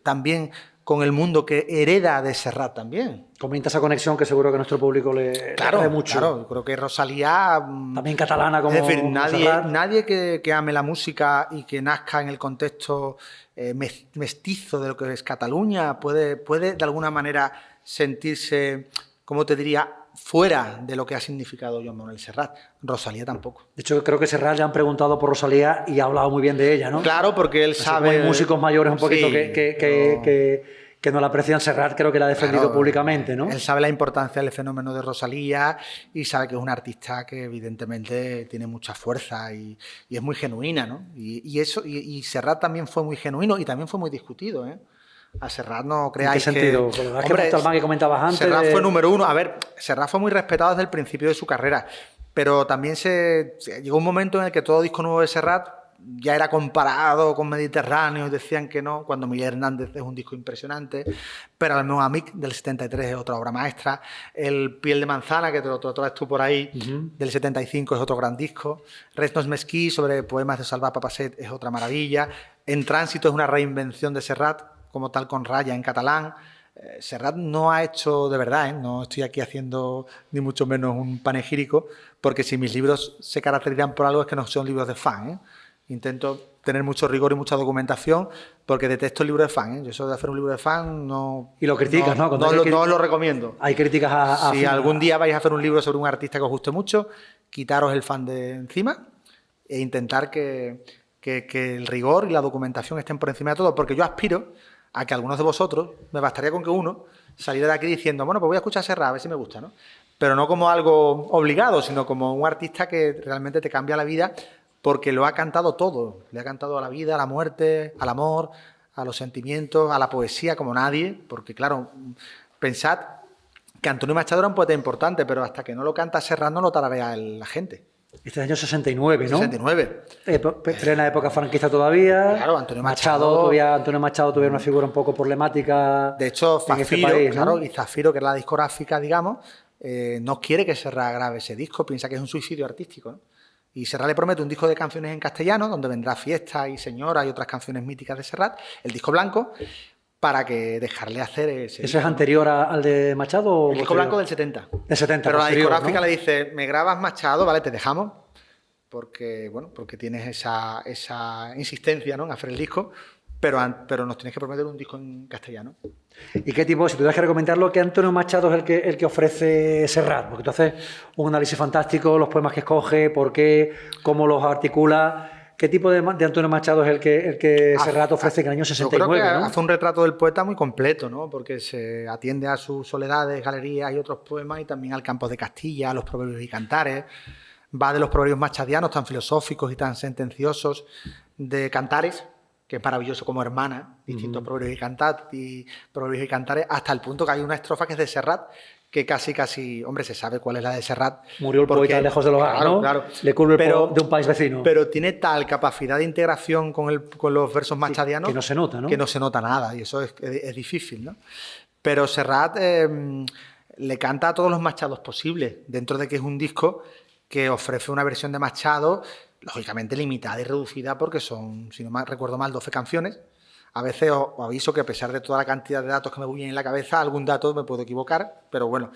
Speaker 2: también con el mundo que hereda de Serrat también.
Speaker 1: Comenta esa conexión que seguro que a nuestro público le atrae mucho.
Speaker 2: Claro, yo creo que Rosalía...
Speaker 1: También catalana como...
Speaker 2: Es decir,
Speaker 1: como
Speaker 2: nadie que ame la música y que nazca en el contexto mestizo de lo que es Cataluña puede de alguna manera sentirse, ¿cómo te diría?, fuera de lo que ha significado Joan Manuel Serrat. Rosalía tampoco.
Speaker 1: De hecho, creo que Serrat le han preguntado por Rosalía y ha hablado muy bien de ella, ¿no?
Speaker 2: Claro, porque él sabe...
Speaker 1: Hay músicos mayores un poquito
Speaker 2: Sí,
Speaker 1: que no la aprecian. Serrat creo que la ha defendido
Speaker 2: claro,
Speaker 1: públicamente, ¿no?
Speaker 2: Él sabe la importancia del fenómeno de Rosalía y sabe que es una artista que evidentemente tiene mucha fuerza y es muy genuina, ¿no? Y Serrat también fue muy genuino y también fue muy discutido, ¿eh? A Serrat no creáis
Speaker 1: ¿En qué sentido?
Speaker 2: que...
Speaker 1: Hombre, que comentabas antes...
Speaker 2: Serrat fue número uno. A ver, Serrat fue muy respetado desde el principio de su carrera, pero también llegó un momento en el que todo disco nuevo de Serrat ya era comparado con Mediterráneo y decían que no, cuando Miguel Hernández es un disco impresionante, pero el Meu Amic del 73 es otra obra maestra, el Piel de Manzana, que te lo traes tú por ahí, del 75 es otro gran disco, Res no es mesquí, sobre poemas de Salvat Papasseit, es otra maravilla, En Tránsito es una reinvención de Serrat, como tal con raya en catalán. Serrat no ha hecho, de verdad, no estoy aquí haciendo ni mucho menos un panegírico, porque si mis libros se caracterizan por algo es que no son libros de fan, ¿eh? Intento tener mucho rigor y mucha documentación porque detesto el libro de fan, ¿eh? Yo eso de hacer un libro de fan no...
Speaker 1: Y lo criticas, ¿no?
Speaker 2: No os lo recomiendo.
Speaker 1: Hay críticas a
Speaker 2: si algún día vais a hacer un libro sobre un artista que os guste mucho, quitaros el fan de encima e intentar que el rigor y la documentación estén por encima de todo, porque yo aspiro a que algunos de vosotros, me bastaría con que uno saliera de aquí diciendo, bueno, pues voy a escuchar Serrat, a ver si me gusta, ¿no? Pero no como algo obligado, sino como un artista que realmente te cambia la vida porque lo ha cantado todo. Le ha cantado a la vida, a la muerte, al amor, a los sentimientos, a la poesía como nadie, porque claro, pensad que Antonio Machado era un poeta importante, pero hasta que no lo canta Serrat no lo tararea la gente.
Speaker 1: Este año 69, ¿no?
Speaker 2: 69.
Speaker 1: Plena época franquista todavía.
Speaker 2: Claro, Antonio Machado
Speaker 1: tuviera una figura un poco problemática.
Speaker 2: De hecho, Zafiro,
Speaker 1: este país, ¿no?
Speaker 2: claro, y Zafiro, que era la discográfica, digamos, no quiere que Serrat grabe ese disco, piensa que es un suicidio artístico, ¿no? Y Serrat le promete un disco de canciones en castellano, donde vendrá Fiesta y Señora y otras canciones míticas de Serrat, el disco blanco, para que dejarle hacer ese
Speaker 1: ¿Eso es anterior al de Machado? ¿O
Speaker 2: el disco blanco del 70.
Speaker 1: Del 70,
Speaker 2: pero la discográfica,
Speaker 1: ¿no?
Speaker 2: le dice, me grabas Machado, vale, te dejamos, porque tienes esa insistencia, ¿no?, en hacer el disco, pero nos tienes que prometer un disco en castellano.
Speaker 1: ¿Y qué tipo, si tuvieras que recomendarlo, qué Antonio Machado es el que ofrece Serrat? Porque tú haces un análisis fantástico, los poemas que escoge, por qué, cómo los articula. ¿Qué tipo de Antonio Machado es el que Serrat ofrece en el año 69?
Speaker 2: Yo creo que
Speaker 1: ¿no?
Speaker 2: hace un retrato del poeta muy completo, ¿no? Porque se atiende a sus soledades, galerías y otros poemas, y también al Campos de Castilla, a los proverbios y cantares. Va de los proverbios machadianos tan filosóficos y tan sentenciosos, de Cantares, que es maravilloso como hermana, distintos proverbios y cantares, hasta el punto que hay una estrofa que es de Serrat, que casi, hombre, se sabe cuál es la de Serrat.
Speaker 1: Murió el poeta lejos del hogar,
Speaker 2: claro,
Speaker 1: ¿no?
Speaker 2: Claro.
Speaker 1: Le curve de un país vecino.
Speaker 2: Pero tiene tal capacidad de integración con los versos machadianos...
Speaker 1: Que no se nota, ¿no?
Speaker 2: Que no se nota nada, y eso es difícil, ¿no? Pero Serrat le canta a todos los Machados posibles, dentro de que es un disco que ofrece una versión de Machado, lógicamente limitada y reducida, porque son, si no recuerdo mal, 12 canciones. A veces os aviso que a pesar de toda la cantidad de datos que me vienen en la cabeza, algún dato me puedo equivocar, pero bueno.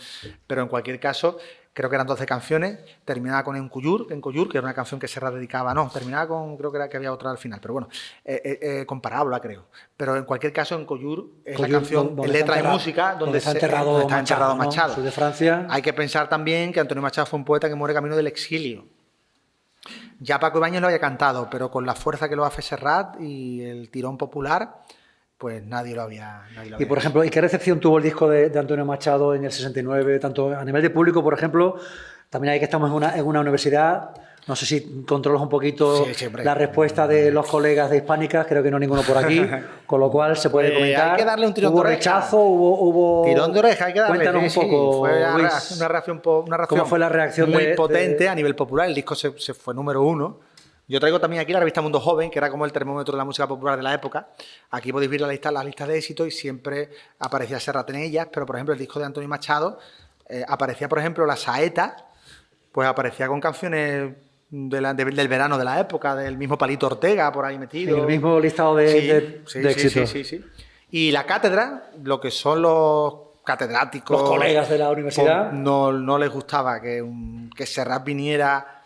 Speaker 2: Pero en cualquier caso, creo que eran 12 canciones, terminaba con Encuyur, que era una canción que Serrat dedicaba, terminaba con, creo que había otra al final, pero bueno, con Parábola, creo. Pero en cualquier caso, Encuyur es la canción en letra y música donde está enterrado Machado.
Speaker 1: ¿No? Soy de Francia.
Speaker 2: Hay que pensar también que Antonio Machado fue un poeta que muere camino del exilio. Ya Paco Ibáñez lo había cantado, pero con la fuerza que lo hace Serrat y el tirón popular, pues nadie lo había
Speaker 1: Y por ejemplo, ¿y qué recepción tuvo el disco de Antonio Machado en el 69? Tanto a nivel de público, por ejemplo, también hay que estamos en una universidad, No sé si controlas un poquito
Speaker 2: Sí, hombre.
Speaker 1: la respuesta de los colegas de Hispánicas, creo que no hay ninguno por aquí, con lo cual se puede comentar.
Speaker 2: Hay que darle un tirón
Speaker 1: ¿Hubo
Speaker 2: de oreja.
Speaker 1: rechazo? ¿Hubo
Speaker 2: Tirón de oreja, hay que darle.
Speaker 1: Cuéntanos un poco,
Speaker 2: Fue
Speaker 1: Luis.
Speaker 2: una reacción
Speaker 1: ¿Cómo fue la reacción
Speaker 2: muy
Speaker 1: de-
Speaker 2: potente a nivel popular. El disco se fue número 1. Yo traigo también aquí la revista Mundo Joven, que era como el termómetro de la música popular de la época. Aquí podéis ver las listas de éxito y siempre aparecía Serrat en ellas, pero por ejemplo el disco de Antonio Machado aparecía, por ejemplo, La Saeta, pues aparecía con canciones del verano de la época, del mismo Palito Ortega por ahí metido.
Speaker 1: En el mismo listado de éxito.
Speaker 2: Sí. Y La Cátedra, lo que son los catedráticos,
Speaker 1: Los colegas de la universidad.
Speaker 2: pues, no les gustaba que Serrat viniera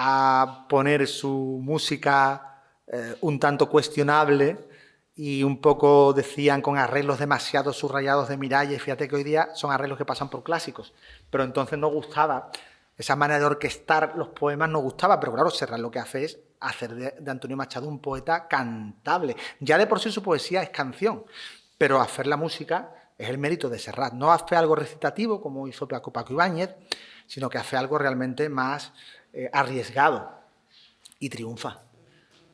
Speaker 2: a poner su música un tanto cuestionable y un poco decían con arreglos demasiado subrayados de Miralles. Fíjate que hoy día son arreglos que pasan por clásicos, pero entonces no gustaba. Esa manera de orquestar los poemas no gustaba, pero claro, Serrat lo que hace es hacer de Antonio Machado un poeta cantable. Ya de por sí su poesía es canción, pero hacer la música es el mérito de Serrat. No hace algo recitativo como hizo Paco Ibáñez, sino que hace algo realmente más arriesgado y triunfa.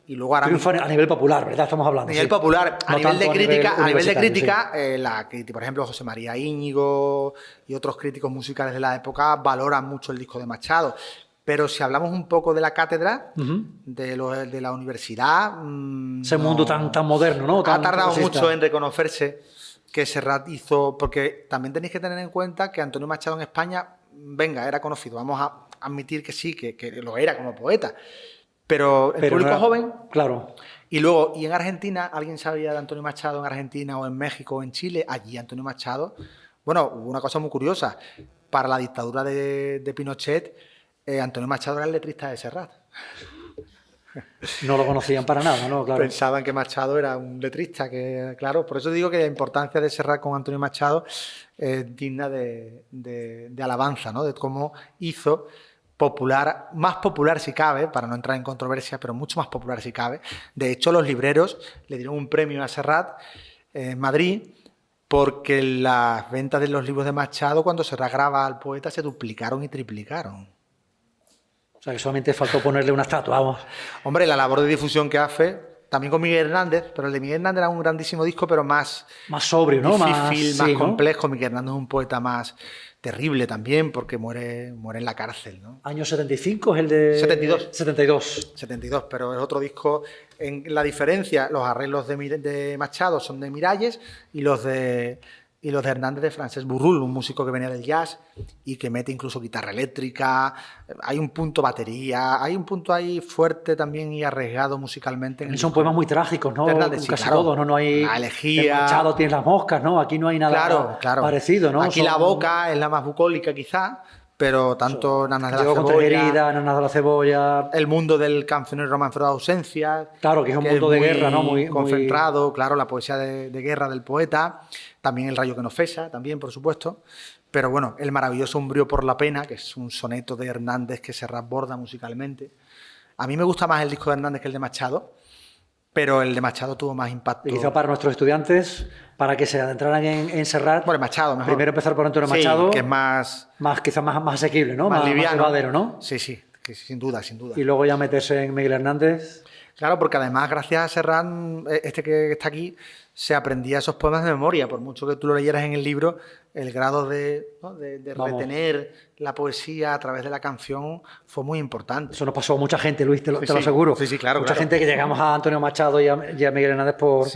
Speaker 2: Y luego ahora
Speaker 1: Triunfa a nivel popular, ¿verdad? Estamos hablando.
Speaker 2: a nivel
Speaker 1: sí.
Speaker 2: popular,
Speaker 1: No
Speaker 2: a nivel
Speaker 1: tanto
Speaker 2: de crítica,
Speaker 1: universitario,
Speaker 2: por ejemplo, José María Íñigo y otros críticos musicales de la época valoran mucho el disco de Machado. Pero si hablamos un poco de La Cátedra, de la universidad...
Speaker 1: Ese mundo tan moderno, ¿no?
Speaker 2: Ha
Speaker 1: Tan
Speaker 2: tardado
Speaker 1: progresista.
Speaker 2: mucho en reconocerse que Serrat hizo... Porque también tenéis que tener en cuenta que Antonio Machado en España, venga, era conocido. Vamos a admitir que sí, que lo era como poeta. Pero el público
Speaker 1: no era-
Speaker 2: joven...
Speaker 1: Claro.
Speaker 2: Y luego, y en Argentina, ¿alguien sabía de Antonio Machado en Argentina o en México o en Chile? Allí Antonio Machado... Bueno, hubo una cosa muy curiosa. Para la dictadura de Pinochet, Antonio Machado era el letrista de Serrat.
Speaker 1: No lo conocían para nada, ¿no? Claro.
Speaker 2: Pensaban que Machado era un letrista, que claro, por eso digo que la importancia de Serrat con Antonio Machado es digna de alabanza, ¿no? De cómo hizo popular, más popular si cabe, para no entrar en controversia, pero mucho más popular si cabe. De hecho, los libreros le dieron un premio a Serrat en Madrid porque las ventas de los libros de Machado, cuando Serrat graba al poeta, se duplicaron y triplicaron.
Speaker 1: O sea, que solamente faltó ponerle una estatua, vamos.
Speaker 2: Hombre, la labor de difusión que hace, también con Miguel Hernández, pero el de Miguel Hernández era un grandísimo disco, pero más
Speaker 1: Más sobrio, ¿no?
Speaker 2: difícil, más
Speaker 1: sí, ¿no?
Speaker 2: complejo. Miguel Hernández es un poeta más terrible también, porque muere en la cárcel, ¿no?
Speaker 1: Año 75 es el de...
Speaker 2: 72.
Speaker 1: 72.
Speaker 2: 72, pero es otro disco. En la diferencia, los arreglos de Machado son de Miralles y los de Hernández de Francesc Burrul, un músico que venía del jazz y que mete incluso guitarra eléctrica. Hay un punto batería, hay un punto ahí fuerte también y arriesgado musicalmente.
Speaker 1: Son poemas muy trágicos, ¿no?
Speaker 2: de Hernández, sí,
Speaker 1: Casi
Speaker 2: claro.
Speaker 1: todos, ¿no? No hay...
Speaker 2: La elegía.
Speaker 1: En Machado tienes las moscas, ¿no? Aquí no hay nada
Speaker 2: Claro.
Speaker 1: parecido, ¿no?
Speaker 2: Aquí la boca es la más bucólica quizá, pero tanto Nanas de la
Speaker 1: Llevo con tres
Speaker 2: Cebolla,
Speaker 1: heridas, Nanas de la Cebolla...
Speaker 2: el mundo del cancionero romancero de ausencia.
Speaker 1: Claro, que es un mundo de guerra, ¿no? Muy
Speaker 2: concentrado, claro, la poesía de guerra del poeta, también El rayo que no cesa, también, por supuesto. Pero bueno, El maravilloso umbrío por la pena, que es un soneto de Hernández que se rasborda musicalmente. A mí me gusta más el disco de Hernández que el de Machado, pero el de Machado tuvo más impacto.
Speaker 1: Y quizá para nuestros estudiantes, para que se adentraran en Serrat...
Speaker 2: Bueno, Machado, mejor.
Speaker 1: Primero empezar por Antonio
Speaker 2: Sí,
Speaker 1: Machado.
Speaker 2: que es más
Speaker 1: Quizás más asequible, ¿no?
Speaker 2: más liviano.
Speaker 1: Más llevadero, ¿no?
Speaker 2: Sí, que sin duda.
Speaker 1: Y luego ya meterse en Miguel Hernández.
Speaker 2: Claro, porque además, gracias a Serrat, este que está aquí, se aprendía esos poemas de memoria. Por mucho que tú lo leyeras en el libro, el grado de retener la poesía a través de la canción fue muy importante.
Speaker 1: Eso nos pasó a mucha gente, Luis, te lo
Speaker 2: Sí,
Speaker 1: aseguro.
Speaker 2: Sí, claro.
Speaker 1: Mucha gente que llegamos a Antonio Machado y a Miguel Hernández por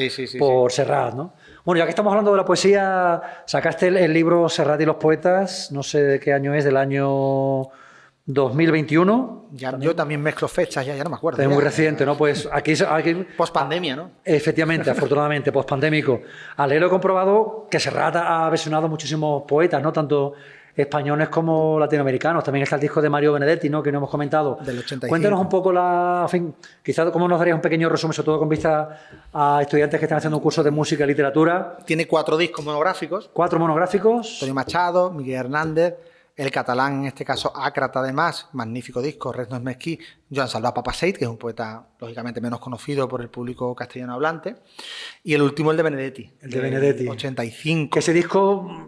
Speaker 1: Serrat, ¿no? Bueno, ya que estamos hablando de la poesía, sacaste el libro Serrat y los poetas, no sé de qué año es, del año 2021.
Speaker 2: Yo también mezclo fechas, ya no me acuerdo.
Speaker 1: Es muy reciente, ¿no? Pues aquí
Speaker 2: post-pandemia, ¿no?
Speaker 1: Efectivamente, afortunadamente, post-pandémico. Al leerlo he comprobado que Serrat ha versionado muchísimos poetas, ¿no? Tanto españoles como latinoamericanos. También está el disco de Mario Benedetti, ¿no? Que no hemos comentado.
Speaker 2: Del 85.
Speaker 1: Cuéntanos un poco quizás cómo nos darías un pequeño resumen, sobre todo con vista a estudiantes que están haciendo un curso de música y literatura.
Speaker 2: Tiene 4 discos monográficos.
Speaker 1: 4 monográficos.
Speaker 2: Antonio Machado, Miguel Hernández, el catalán, en este caso, Ácrata además, magnífico disco, Res no es mezquí, Joan Salvat Papasseit, que es un poeta, lógicamente, menos conocido por el público castellano hablante, y el último, el de Benedetti.
Speaker 1: El de Benedetti.
Speaker 2: 85.
Speaker 1: Que ese disco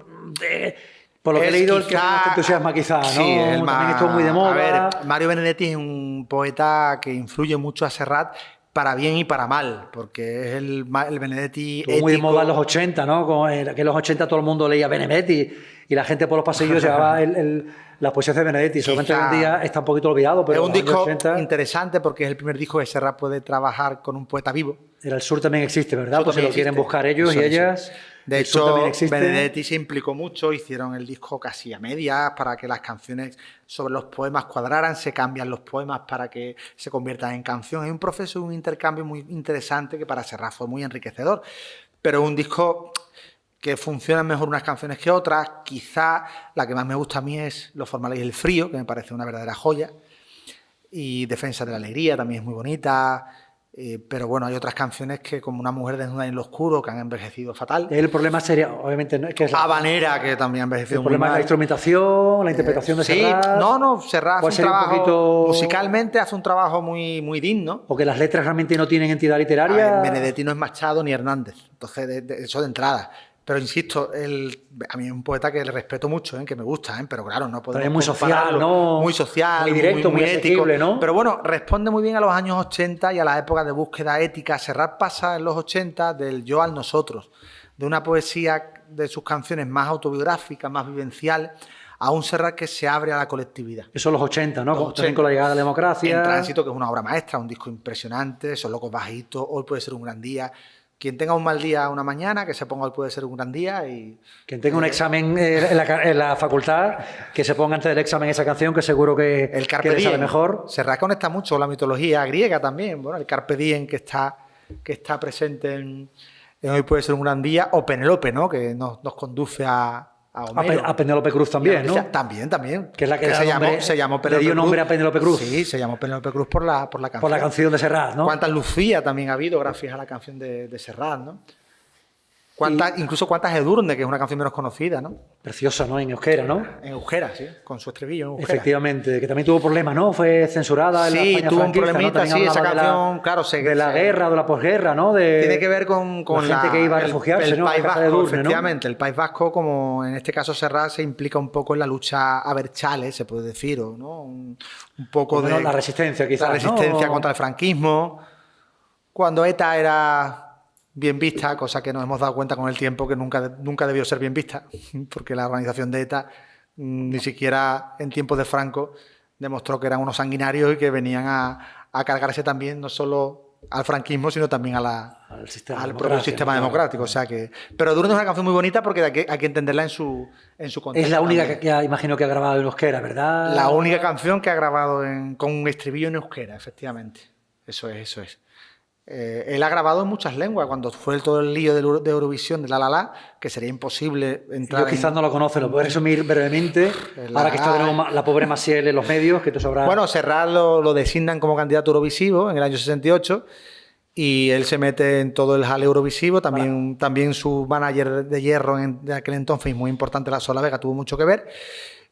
Speaker 1: Por lo que he
Speaker 2: Es
Speaker 1: leído, el que
Speaker 2: quizá-
Speaker 1: más te entusiasma quizá, ¿no?
Speaker 2: Sí, es el
Speaker 1: También
Speaker 2: más...
Speaker 1: estuvo muy de moda.
Speaker 2: A ver, Mario Benedetti es un poeta que influye mucho a Serrat para bien y para mal, porque es el Benedetti
Speaker 1: Estuvo muy de
Speaker 2: ético.
Speaker 1: moda en los 80, ¿no? Que en los 80 todo el mundo leía Benedetti y la gente por los pasillos llevaba las poesías de Benedetti. Solamente hoy en día está un poquito olvidado, pero
Speaker 2: Es un
Speaker 1: en los años
Speaker 2: disco
Speaker 1: 80
Speaker 2: interesante porque es el primer disco que Serrat puede trabajar con un poeta vivo.
Speaker 1: era el sur también existe, ¿verdad?
Speaker 2: Eso
Speaker 1: Pues si
Speaker 2: también
Speaker 1: lo quieren
Speaker 2: existe.
Speaker 1: buscar ellos
Speaker 2: Eso,
Speaker 1: y
Speaker 2: eso.
Speaker 1: ellas.
Speaker 2: De
Speaker 1: el sur
Speaker 2: hecho,
Speaker 1: también existe.
Speaker 2: Benedetti se implicó mucho, hicieron el disco casi a medias para que las canciones sobre los poemas cuadraran, se cambian los poemas para que se conviertan en canción. Hay un proceso, un intercambio muy interesante que para Serrat fue muy enriquecedor, pero es un disco que funcionan mejor unas canciones que otras. Quizá la que más me gusta a mí es Los formales y el frío, que me parece una verdadera joya, y Defensa de la alegría también es muy bonita. Pero bueno, hay otras canciones que, como Una mujer desnuda en lo oscuro, que han envejecido fatal.
Speaker 1: El problema sería, obviamente, ¿no? Es que es
Speaker 2: Habanera, que también ha envejecido
Speaker 1: el
Speaker 2: muy
Speaker 1: problema es la
Speaker 2: mal.
Speaker 1: instrumentación, la interpretación de
Speaker 2: Sí,
Speaker 1: Serrat.
Speaker 2: no, Serrat
Speaker 1: ¿Cuál
Speaker 2: hace un
Speaker 1: sería un
Speaker 2: trabajo,
Speaker 1: poquito-
Speaker 2: musicalmente hace un trabajo muy, muy digno.
Speaker 1: O que las letras realmente no tienen entidad
Speaker 2: A
Speaker 1: literaria.
Speaker 2: ver, Benedetti no es Machado ni Hernández, entonces eso de entrada. Pero insisto, a mí es un poeta que le respeto mucho, que me gusta, pero claro, no podemos
Speaker 1: También muy social,
Speaker 2: compararlo.
Speaker 1: ¿no?
Speaker 2: Muy social,
Speaker 1: Muy directo, muy
Speaker 2: ético.
Speaker 1: asequible, ¿no?
Speaker 2: Pero bueno, responde muy bien a los años 80 y a la época de búsqueda ética. Serrat pasa en los 80 del yo al nosotros, de una poesía de sus canciones más autobiográfica, más vivencial, a un Serrat que se abre a la colectividad.
Speaker 1: Eso son los 80, ¿no?
Speaker 2: Los
Speaker 1: También
Speaker 2: 80.
Speaker 1: con la llegada de la democracia.
Speaker 2: En Tránsito, que es una obra maestra, un disco impresionante, Son locos bajitos, Hoy puede ser un gran día. Quien tenga un mal día una mañana, que se ponga Hoy puede ser un gran día. Y
Speaker 1: Quien tenga un examen en la facultad, que se ponga antes del examen esa canción, que seguro que
Speaker 2: el Carpe
Speaker 1: le sale
Speaker 2: Diem.
Speaker 1: mejor.
Speaker 2: Serrat conecta mucho con la mitología griega también. Bueno, el Carpe Diem que está presente en Hoy puede ser un gran día. O Penélope, ¿no? Que nos conduce a Homero.
Speaker 1: A Penélope Cruz también, ¿no?
Speaker 2: También.
Speaker 1: Que es la que
Speaker 2: se
Speaker 1: da nombre-
Speaker 2: llamó
Speaker 1: le
Speaker 2: Penélope
Speaker 1: dio nombre
Speaker 2: Cruz.
Speaker 1: a Penélope Cruz.
Speaker 2: Sí, se llamó Penélope Cruz por la canción.
Speaker 1: Por la canción de Serrat, ¿no?
Speaker 2: ¿Cuántas Lucía también ha habido gracias a la canción de Serrat, ¿no? Incluso cuántas Edurne, que es una canción menos conocida, ¿no?
Speaker 1: Preciosa, ¿no? En euskera, ¿no?
Speaker 2: En euskera, sí, con su estribillo en euskera.
Speaker 1: Efectivamente, que también tuvo problemas, ¿no? Fue censurada en la
Speaker 2: Sí,
Speaker 1: España
Speaker 2: tuvo un
Speaker 1: franquista, ¿no?
Speaker 2: problemita,
Speaker 1: También
Speaker 2: sí, esa
Speaker 1: hablaba
Speaker 2: canción, claro,
Speaker 1: de la guerra, de la posguerra, ¿no?
Speaker 2: Tiene que ver con
Speaker 1: la gente que iba a refugiarse,
Speaker 2: el
Speaker 1: ¿no? A
Speaker 2: País
Speaker 1: casa de
Speaker 2: Vasco,
Speaker 1: Edurne, ¿no?
Speaker 2: efectivamente. El País Vasco, como en este caso Serrat, se implica un poco en la lucha abertzale, se puede decir, ¿no? Un poco
Speaker 1: Por lo menos
Speaker 2: de...
Speaker 1: la resistencia, quizás,
Speaker 2: La resistencia
Speaker 1: ¿no?
Speaker 2: contra el franquismo. Cuando ETA era bien vista, cosa que nos hemos dado cuenta con el tiempo que nunca debió ser bien vista, porque la organización de ETA ni siquiera en tiempos de Franco demostró que eran unos sanguinarios y que venían a cargarse también no solo al franquismo, sino también al propio sistema democrático. O sea que, pero Edurne es una canción muy bonita porque hay que entenderla en su contexto.
Speaker 1: Es la única
Speaker 2: también.
Speaker 1: que imagino que ha grabado en euskera, ¿verdad?
Speaker 2: La única canción que ha grabado con un estribillo en euskera, efectivamente. Eso es. Él ha grabado en muchas lenguas. Cuando fue todo el lío de Eurovisión de La La La, que sería imposible entrar.
Speaker 1: Yo quizás no lo conoce, lo puedes resumir brevemente. Ahora que está de nuevo la pobre Maciel en los medios, que tú sabrás.
Speaker 2: Bueno, Serrat lo designan como candidato eurovisivo en el año 68 y él se mete en todo el jale eurovisivo. También su manager de hierro de aquel entonces, muy importante, la Sola Vega, tuvo mucho que ver.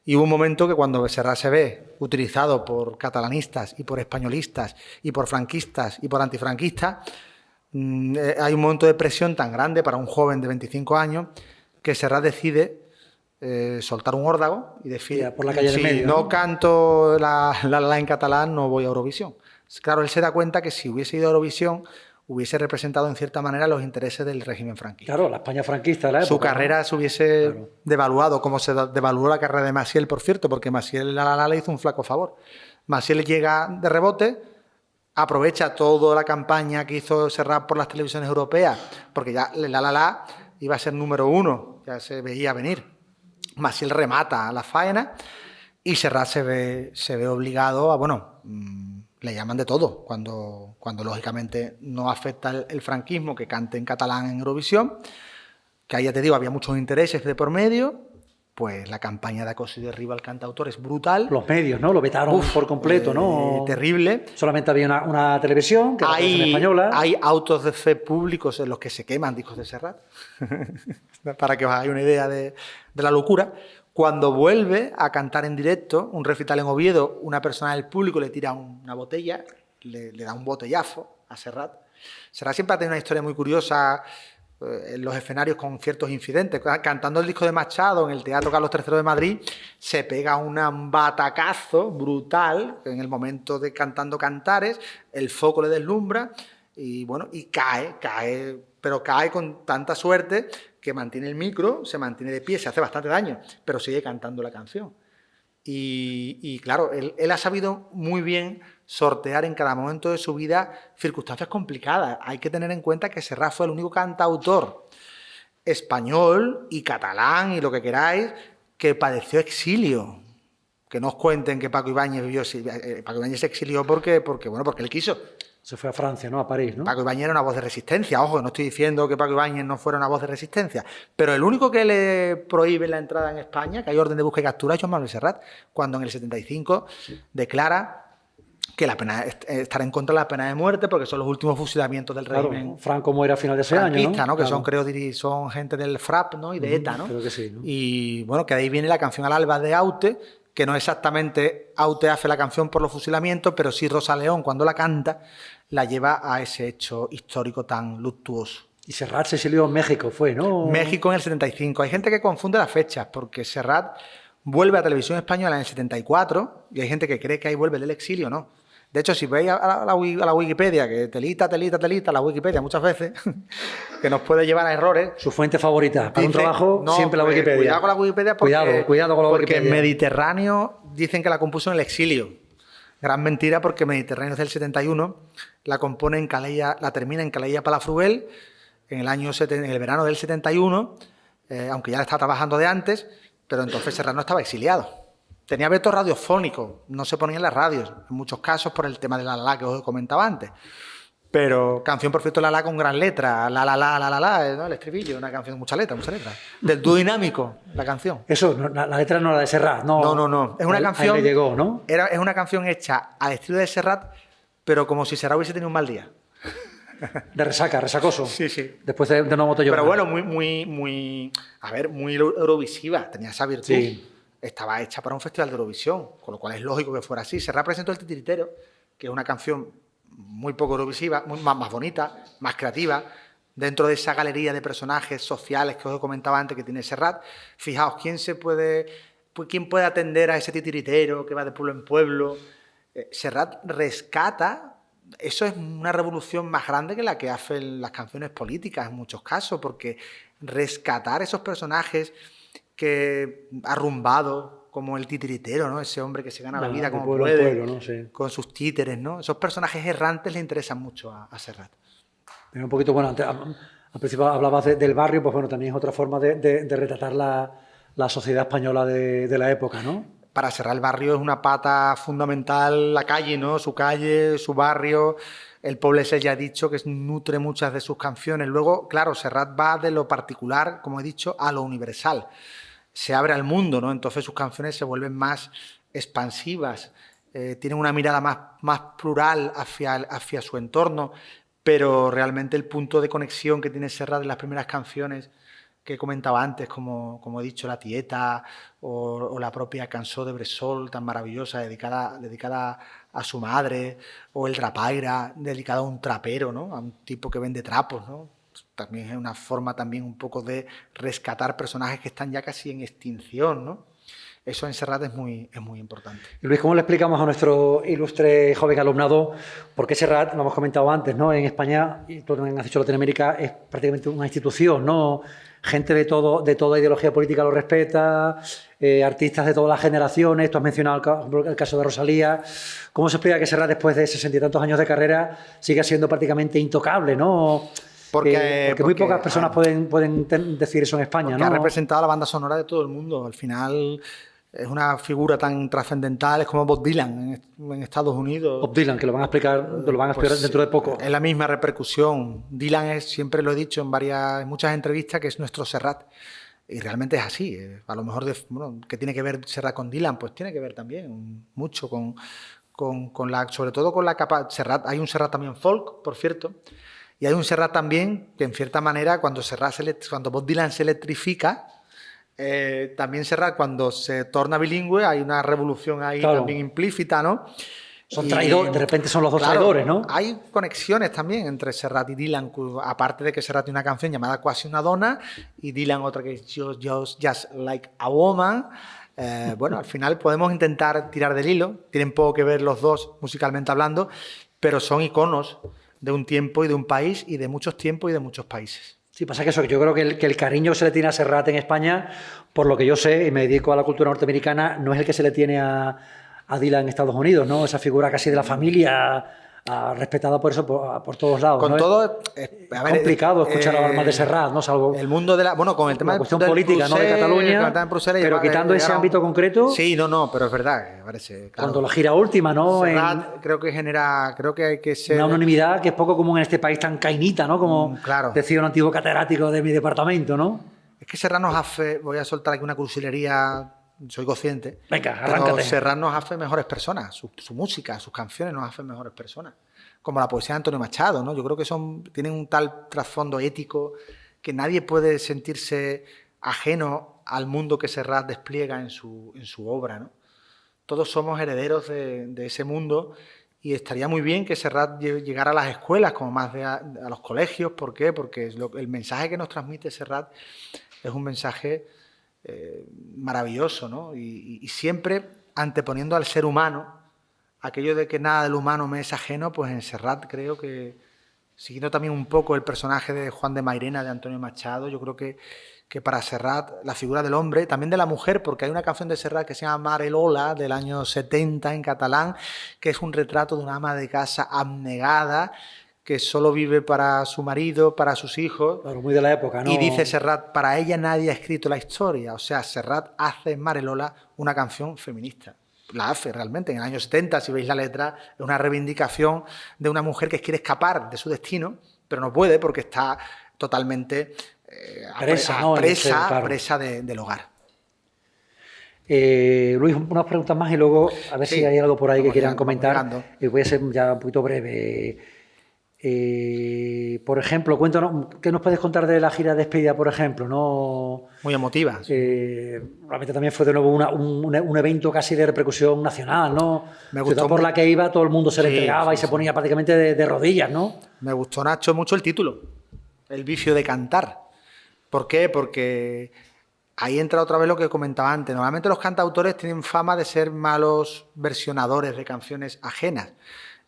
Speaker 2: Y hubo un momento que cuando Serrat se ve utilizado por catalanistas y por españolistas y por franquistas y por antifranquistas, hay un momento de presión tan grande para un joven de 25 años que Serrat decide soltar un órdago y decir,
Speaker 1: por la calle del medio,
Speaker 2: no
Speaker 1: ¿no?
Speaker 2: canto la en catalán, no voy a Eurovisión. Claro, él se da cuenta que si hubiese ido a Eurovisión hubiese representado en cierta manera los intereses del régimen franquista.
Speaker 1: Claro, la España franquista de la época.
Speaker 2: Su carrera se hubiese devaluado, como se devaluó la carrera de Maciel, por cierto, porque Maciel La La La le hizo un flaco favor. Maciel llega de rebote, aprovecha toda la campaña que hizo Serrat por las televisiones europeas, porque ya La La La iba a ser número 1, ya se veía venir. Maciel remata la faena y Serrat se ve obligado a, le llaman de todo, cuando lógicamente no afecta el franquismo, que cante en catalán en Eurovisión, que ahí ya te digo, había muchos intereses de por medio, pues la campaña de acoso y derribo al cantautor es brutal.
Speaker 1: Los medios, ¿no? Lo vetaron por completo, ¿no?
Speaker 2: Terrible.
Speaker 1: Solamente había una televisión, que era la televisión española.
Speaker 2: Hay autos de fe públicos en los que se queman discos de Serrat, para que os hagáis una idea de la locura. Cuando vuelve a cantar en directo un recital en Oviedo, una persona del público le tira una botella, le da un botellazo a Serrat. Serrat siempre ha tenido una historia muy curiosa en los escenarios con ciertos incidentes. Cantando el disco de Machado en el Teatro Carlos III de Madrid, se pega un batacazo brutal en el momento de cantando cantares, el foco le deslumbra y bueno, y cae, pero cae con tanta suerte que mantiene el micro, se mantiene de pie, se hace bastante daño, pero sigue cantando la canción. Y claro, él ha sabido muy bien sortear en cada momento de su vida circunstancias complicadas. Hay que tener en cuenta que Serrat fue el único cantautor español y catalán y lo que queráis que padeció exilio. Que no os cuenten que Paco Ibáñez vivió. Paco Ibáñez se exilió porque él quiso.
Speaker 1: Se fue a Francia, ¿no? A París, ¿no?
Speaker 2: Paco Ibáñez era una voz de resistencia. Ojo, no estoy diciendo que Paco Ibáñez no fuera una voz de resistencia, pero el único que le prohíbe la entrada en España, que hay orden de búsqueda y captura, es Joan Manuel Serrat, cuando en el 75 declara que la pena estará en contra de la pena de muerte porque son los últimos fusilamientos del régimen.
Speaker 1: Claro, Franco muere a final de ese año, ¿no?
Speaker 2: Que
Speaker 1: claro.
Speaker 2: son gente del FRAP, ¿no? Y de ETA, ¿no?
Speaker 1: Creo que sí, ¿no?
Speaker 2: Y bueno, que de ahí viene la canción Al alba de Aute, que no exactamente Aute hace la canción por los fusilamientos, pero sí Rosa León, cuando la canta, la lleva a ese hecho histórico tan luctuoso.
Speaker 1: Y Serrat se exilió en México, fue, ¿no?
Speaker 2: México en el 75. Hay gente que confunde las fechas, porque Serrat vuelve a Televisión Española en el 74, y hay gente que cree que ahí vuelve del exilio, ¿no? De hecho, si veis a la Wikipedia, que telita, la Wikipedia muchas veces, que nos puede llevar a errores.
Speaker 1: Su fuente favorita para un trabajo,
Speaker 2: no,
Speaker 1: siempre la Wikipedia.
Speaker 2: Cuidado con la Wikipedia porque,
Speaker 1: cuidado con la Wikipedia.
Speaker 2: Porque Mediterráneo dicen que la compuso en el exilio. Gran mentira, porque Mediterráneo es del 71, la compone en Calella, la termina en Calella Palafrugell en el verano del 71, aunque ya la estaba trabajando de antes, pero entonces Serrat no estaba exiliado. Tenía veto radiofónico, no se ponía en las radios, en muchos casos por el tema de la que os comentaba antes. Pero canción perfecto la con gran letra, ¿no? El estribillo, una canción de mucha letra. Del dúo dinámico, la canción.
Speaker 1: Eso, la letra no era de Serrat, no.
Speaker 2: No. Es una canción.
Speaker 1: Ahí le llegó, ¿no?
Speaker 2: Es una canción hecha al estilo de Serrat, pero como si Serrat hubiese tenido un mal día.
Speaker 1: De resaca, resacoso.
Speaker 2: Sí.
Speaker 1: Después de no moto yo.
Speaker 2: Pero bueno, muy eurovisiva, tenía esa virtud.
Speaker 1: Sí.
Speaker 2: Estaba hecha para un festival de Eurovisión, con lo cual es lógico que fuera así. Serrat presentó El Titiritero, que es una canción muy poco eurovisiva, más bonita, más creativa, dentro de esa galería de personajes sociales que os comentaba antes que tiene Serrat. Fijaos, ¿quién puede atender a ese titiritero que va de pueblo en pueblo? Serrat rescata. Eso es una revolución más grande que la que hacen las canciones políticas en muchos casos, porque rescatar esos personajes que arrumbados, como el titiritero, ¿no? Ese hombre que se gana la vida como puede,
Speaker 1: ¿no? Sí.
Speaker 2: Con sus títeres, ¿no? Esos personajes errantes le interesan mucho a Serrat.
Speaker 1: Pero un poquito, bueno, antes, al principio hablabas del barrio, pues bueno, también es otra forma de retratar la sociedad española de la época, ¿no?
Speaker 2: Para Serrat el barrio es una pata fundamental, la calle, ¿no? Su calle, su barrio. El Poblete ya ha dicho que nutre muchas de sus canciones. Luego, claro, Serrat va de lo particular, como he dicho, a lo universal. Se abre al mundo, ¿no? Entonces sus canciones se vuelven más expansivas, tienen una mirada más plural hacia su entorno, pero realmente el punto de conexión que tiene Serrat en las primeras canciones que comentaba antes, como he dicho, La Tieta o la propia Cançó de Bressol, tan maravillosa, dedicada a su madre, o El Trapaire, dedicado a un trapero, ¿no? A un tipo que vende trapos, ¿no? También es una forma también un poco de rescatar personajes que están ya casi en extinción, ¿no? Eso en Serrat es muy importante.
Speaker 1: Y Luis, ¿cómo le explicamos a nuestro ilustre joven alumnado por qué Serrat, lo hemos comentado antes, ¿no? En España, y tú también has dicho Latinoamérica, es prácticamente una institución, ¿no? Gente de toda ideología política lo respeta, artistas de todas las generaciones, tú has mencionado el caso de Rosalía. ¿Cómo se explica que Serrat, después de 60 y tantos años de carrera, siga siendo prácticamente intocable, ¿no? Porque muy pocas personas pueden decir eso en España, ¿no?
Speaker 2: Ha representado la banda sonora de todo el mundo. Al final es una figura tan trascendental, es como Bob Dylan en Estados Unidos.
Speaker 1: Bob Dylan, que lo van a explicar, dentro de poco.
Speaker 2: Es la misma repercusión. Dylan siempre lo he dicho en muchas entrevistas, que es nuestro Serrat. Y realmente es así. A lo mejor, ¿qué tiene que ver Serrat con Dylan? Pues tiene que ver también mucho sobre todo con la capa. Serrat, hay un Serrat también folk, por cierto. Y hay un Serrat también que, en cierta manera, cuando Bob Dylan se electrifica, también Serrat, cuando se torna bilingüe, hay una revolución ahí también implícita, ¿no?
Speaker 1: Son traidores, de repente son los dos traidores, ¿no?
Speaker 2: Hay conexiones también entre Serrat y Dylan, aparte de que Serrat tiene una canción llamada Quasi una dona y Dylan otra que es Just Like a Woman. Bueno, al final podemos intentar tirar del hilo, tienen poco que ver los dos musicalmente hablando, pero son iconos de un tiempo y de un país y de muchos tiempos y de muchos países.
Speaker 1: Sí, pasa que eso, yo creo que el cariño que se le tiene a Serrat en España, por lo que yo sé y me dedico a la cultura norteamericana, no es el que se le tiene a Dylan en Estados Unidos, ¿no? Esa figura casi de la familia, respetada por eso por todos lados.
Speaker 2: Con
Speaker 1: ¿no?
Speaker 2: todo,
Speaker 1: es complicado escuchar hablar más de Serrat, ¿no? Salvo
Speaker 2: el mundo de bueno, con el tema
Speaker 1: la cuestión política, ¿no? De Cataluña, pero quitando ese ámbito concreto.
Speaker 2: Sí, pero es verdad, me parece. Claro.
Speaker 1: Cuando la gira última, ¿no?
Speaker 2: Serrat creo que hay que ser
Speaker 1: una unanimidad que es poco común en este país tan cainita, ¿no? Como
Speaker 2: claro.
Speaker 1: decía un antiguo catedrático de mi departamento, ¿no?
Speaker 2: Es que Serrat nos hace, voy a soltar aquí una cursilería. Soy consciente.
Speaker 1: Venga, arráncate.
Speaker 2: Pero Serrat nos hace mejores personas. Su música, sus canciones nos hacen mejores personas. Como la poesía de Antonio Machado, ¿no? Yo creo que tienen un tal trasfondo ético que nadie puede sentirse ajeno al mundo que Serrat despliega en su obra, ¿no? Todos somos herederos de ese mundo y estaría muy bien que Serrat llegara a las escuelas, como más a los colegios. ¿Por qué? Porque el mensaje que nos transmite Serrat es un mensaje maravilloso, ¿no? Y siempre anteponiendo al ser humano, aquello de que nada del humano me es ajeno, pues en Serrat creo que, siguiendo también un poco el personaje de Juan de Mairena, de Antonio Machado, yo creo que para Serrat la figura del hombre, también de la mujer, porque hay una canción de Serrat que se llama Mare Lola, del año 70 en catalán, que es un retrato de una ama de casa abnegada, que solo vive para su marido, para sus hijos.
Speaker 1: Claro, muy de la época, ¿no?
Speaker 2: Y dice Serrat, para ella nadie ha escrito la historia. O sea, Serrat hace en Mare Lola una canción feminista. La hace realmente. En el año 70, si veis la letra, es una reivindicación de una mujer que quiere escapar de su destino, pero no puede porque está totalmente presa del hogar.
Speaker 1: Luis, unas preguntas más y luego a ver si hay algo por ahí que quieran comentar. Voy a ser ya un poquito breve. Por ejemplo, cuéntanos, ¿qué nos puedes contar de la gira de despedida, por ejemplo? ¿No?
Speaker 2: Muy emotiva.
Speaker 1: Realmente también fue de nuevo un evento casi de repercusión nacional, ¿no?
Speaker 2: Me gustó
Speaker 1: por la que iba, todo el mundo se le entregaba y se ponía prácticamente de rodillas, ¿no?
Speaker 2: Me gustó, Nacho, mucho el título, El vicio de cantar. ¿Por qué? Porque ahí entra otra vez lo que comentaba antes. Normalmente los cantautores tienen fama de ser malos versionadores de canciones ajenas.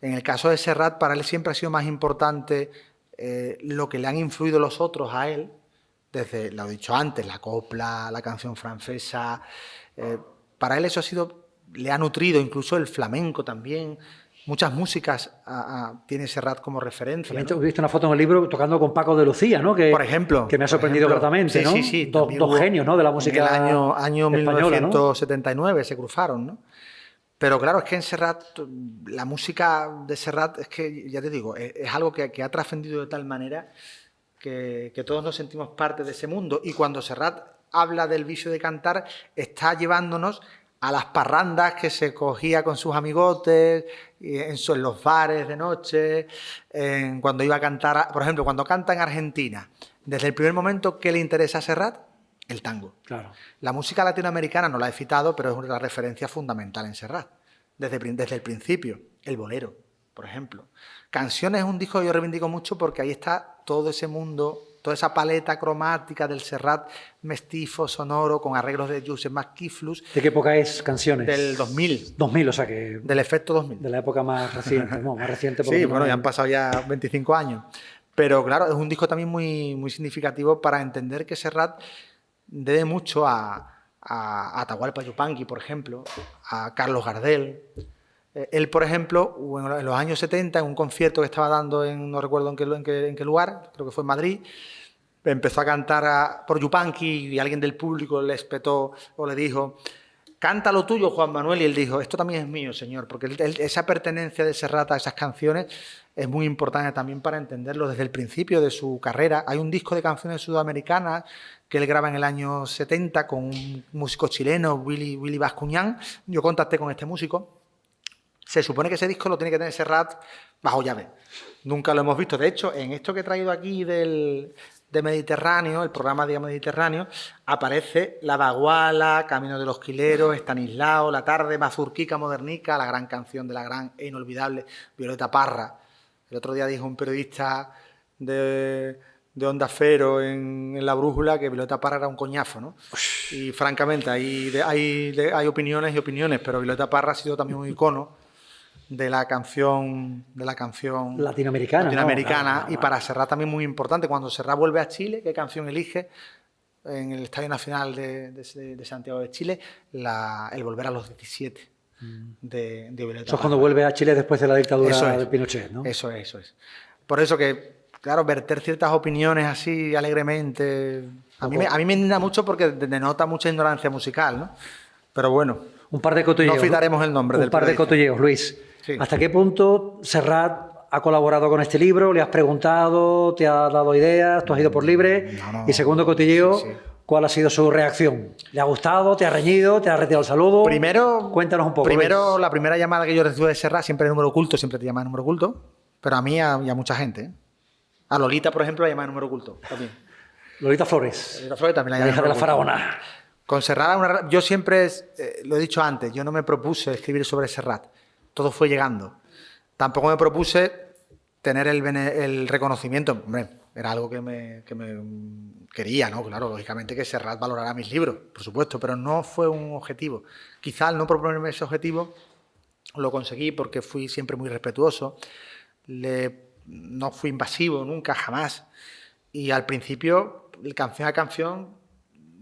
Speaker 2: En el caso de Serrat, para él siempre ha sido más importante lo que le han influido los otros a él, desde, lo he dicho antes, la copla, la canción francesa. Para él eso le ha nutrido, incluso el flamenco también. Muchas músicas tiene Serrat como referencia.
Speaker 1: También he visto una foto en el libro tocando con Paco de Lucía, ¿no? Por ejemplo. Que me ha sorprendido gratamente, ¿no?
Speaker 2: Sí.
Speaker 1: Dos genios, ¿no? De la música
Speaker 2: española. En el año 1979,
Speaker 1: ¿no?
Speaker 2: Se cruzaron, ¿no? Pero claro, es que en Serrat, la música de Serrat, es que, ya te digo, es algo que ha trascendido de tal manera que todos nos sentimos parte de ese mundo. Y cuando Serrat habla del vicio de cantar, está llevándonos a las parrandas que se cogía con sus amigotes, en los bares de noche, cuando iba a cantar, por ejemplo, cuando canta en Argentina. Desde el primer momento, ¿qué le interesa a Serrat? El tango.
Speaker 1: Claro.
Speaker 2: La música latinoamericana no la he citado, pero es una referencia fundamental en Serrat. Desde el principio, el bolero, por ejemplo. Canciones es un disco que yo reivindico mucho porque ahí está todo ese mundo, toda esa paleta cromática del Serrat mestizo, sonoro, con arreglos de Joseph McKeeflus.
Speaker 1: ¿De qué época es Canciones?
Speaker 2: Del 2000.
Speaker 1: 2000, o sea que...
Speaker 2: Del efecto 2000.
Speaker 1: De la época más reciente, ¿no? Más reciente.
Speaker 2: Sí, bueno, ya han pasado ya 25 años. Pero claro, es un disco también muy, muy significativo para entender que Serrat debe mucho a Atahualpa Yupanqui, por ejemplo, a Carlos Gardel. Él, por ejemplo, en los años 70, en un concierto que estaba dando, no recuerdo en qué lugar, creo que fue en Madrid, empezó a cantar por Yupanqui y alguien del público le espetó o le dijo: canta lo tuyo, Juan Manuel. Y él dijo: esto también es mío, señor, porque esa pertenencia de Serrat a esas canciones es muy importante también para entenderlo desde el principio de su carrera. Hay un disco de canciones sudamericanas que él graba en el año 70 con un músico chileno, Willy Bascuñán. Yo contacté con este músico. Se supone que ese disco lo tiene que tener Serrat bajo llave. Nunca lo hemos visto. De hecho, en esto que he traído aquí del de Mediterráneo, el programa de Mediterráneo, aparece La Baguala, Camino de los Quileros, Estanislao, La Tarde, Mazurquica, Modernica, la gran canción de la gran e inolvidable Violeta Parra. El otro día dijo un periodista de Onda Cero en La Brújula que Violeta Parra era un coñazo, ¿no? Y francamente hay opiniones y opiniones, pero Violeta Parra ha sido también un icono de la canción
Speaker 1: latinoamericana,
Speaker 2: ¿no?
Speaker 1: Claro.
Speaker 2: Y para Serrat también muy importante. Cuando Serrat vuelve a Chile, ¿qué canción elige? En el Estadio Nacional de Santiago de Chile, el Volver a los 17 de Violeta
Speaker 1: Eso es cuando vuelve a Chile después de la dictadura de Pinochet, ¿no?
Speaker 2: Eso es. Por eso que, claro, verter ciertas opiniones así alegremente, a mí me indigna mucho porque denota mucha ignorancia musical, ¿no? Pero bueno,
Speaker 1: un par de cotilleos,
Speaker 2: no citaremos el nombre del
Speaker 1: par de cotilleos, Luis.
Speaker 2: Sí.
Speaker 1: ¿Hasta qué punto Serrat ha colaborado con este libro? ¿Le has preguntado? ¿Te ha dado ideas? ¿Tú has ido por libre?
Speaker 2: No.
Speaker 1: Y segundo cotilleo,
Speaker 2: sí.
Speaker 1: ¿cuál ha sido su reacción? ¿Le ha gustado? ¿Te ha reñido? ¿Te ha retirado el saludo?
Speaker 2: Cuéntanos un poco. Primero, la primera llamada que yo recibo de Serrat, siempre de número oculto, siempre te llama de número oculto, pero a mí y a mucha gente, ¿eh? A Lolita, por ejemplo, la llama de número oculto también.
Speaker 1: Lolita Flores.
Speaker 2: Lolita Flores también
Speaker 1: la hija de la faraona.
Speaker 2: Con Serrat, yo siempre, lo he dicho antes, yo no me propuse escribir sobre Serrat. Todo fue llegando. Tampoco me propuse tener el reconocimiento. Hombre, era algo que me quería, ¿no? Claro, lógicamente que Serrat valorara mis libros, por supuesto, pero no fue un objetivo. Quizá al no proponerme ese objetivo lo conseguí porque fui siempre muy respetuoso. No fui invasivo nunca, jamás. Y al principio, canción a canción,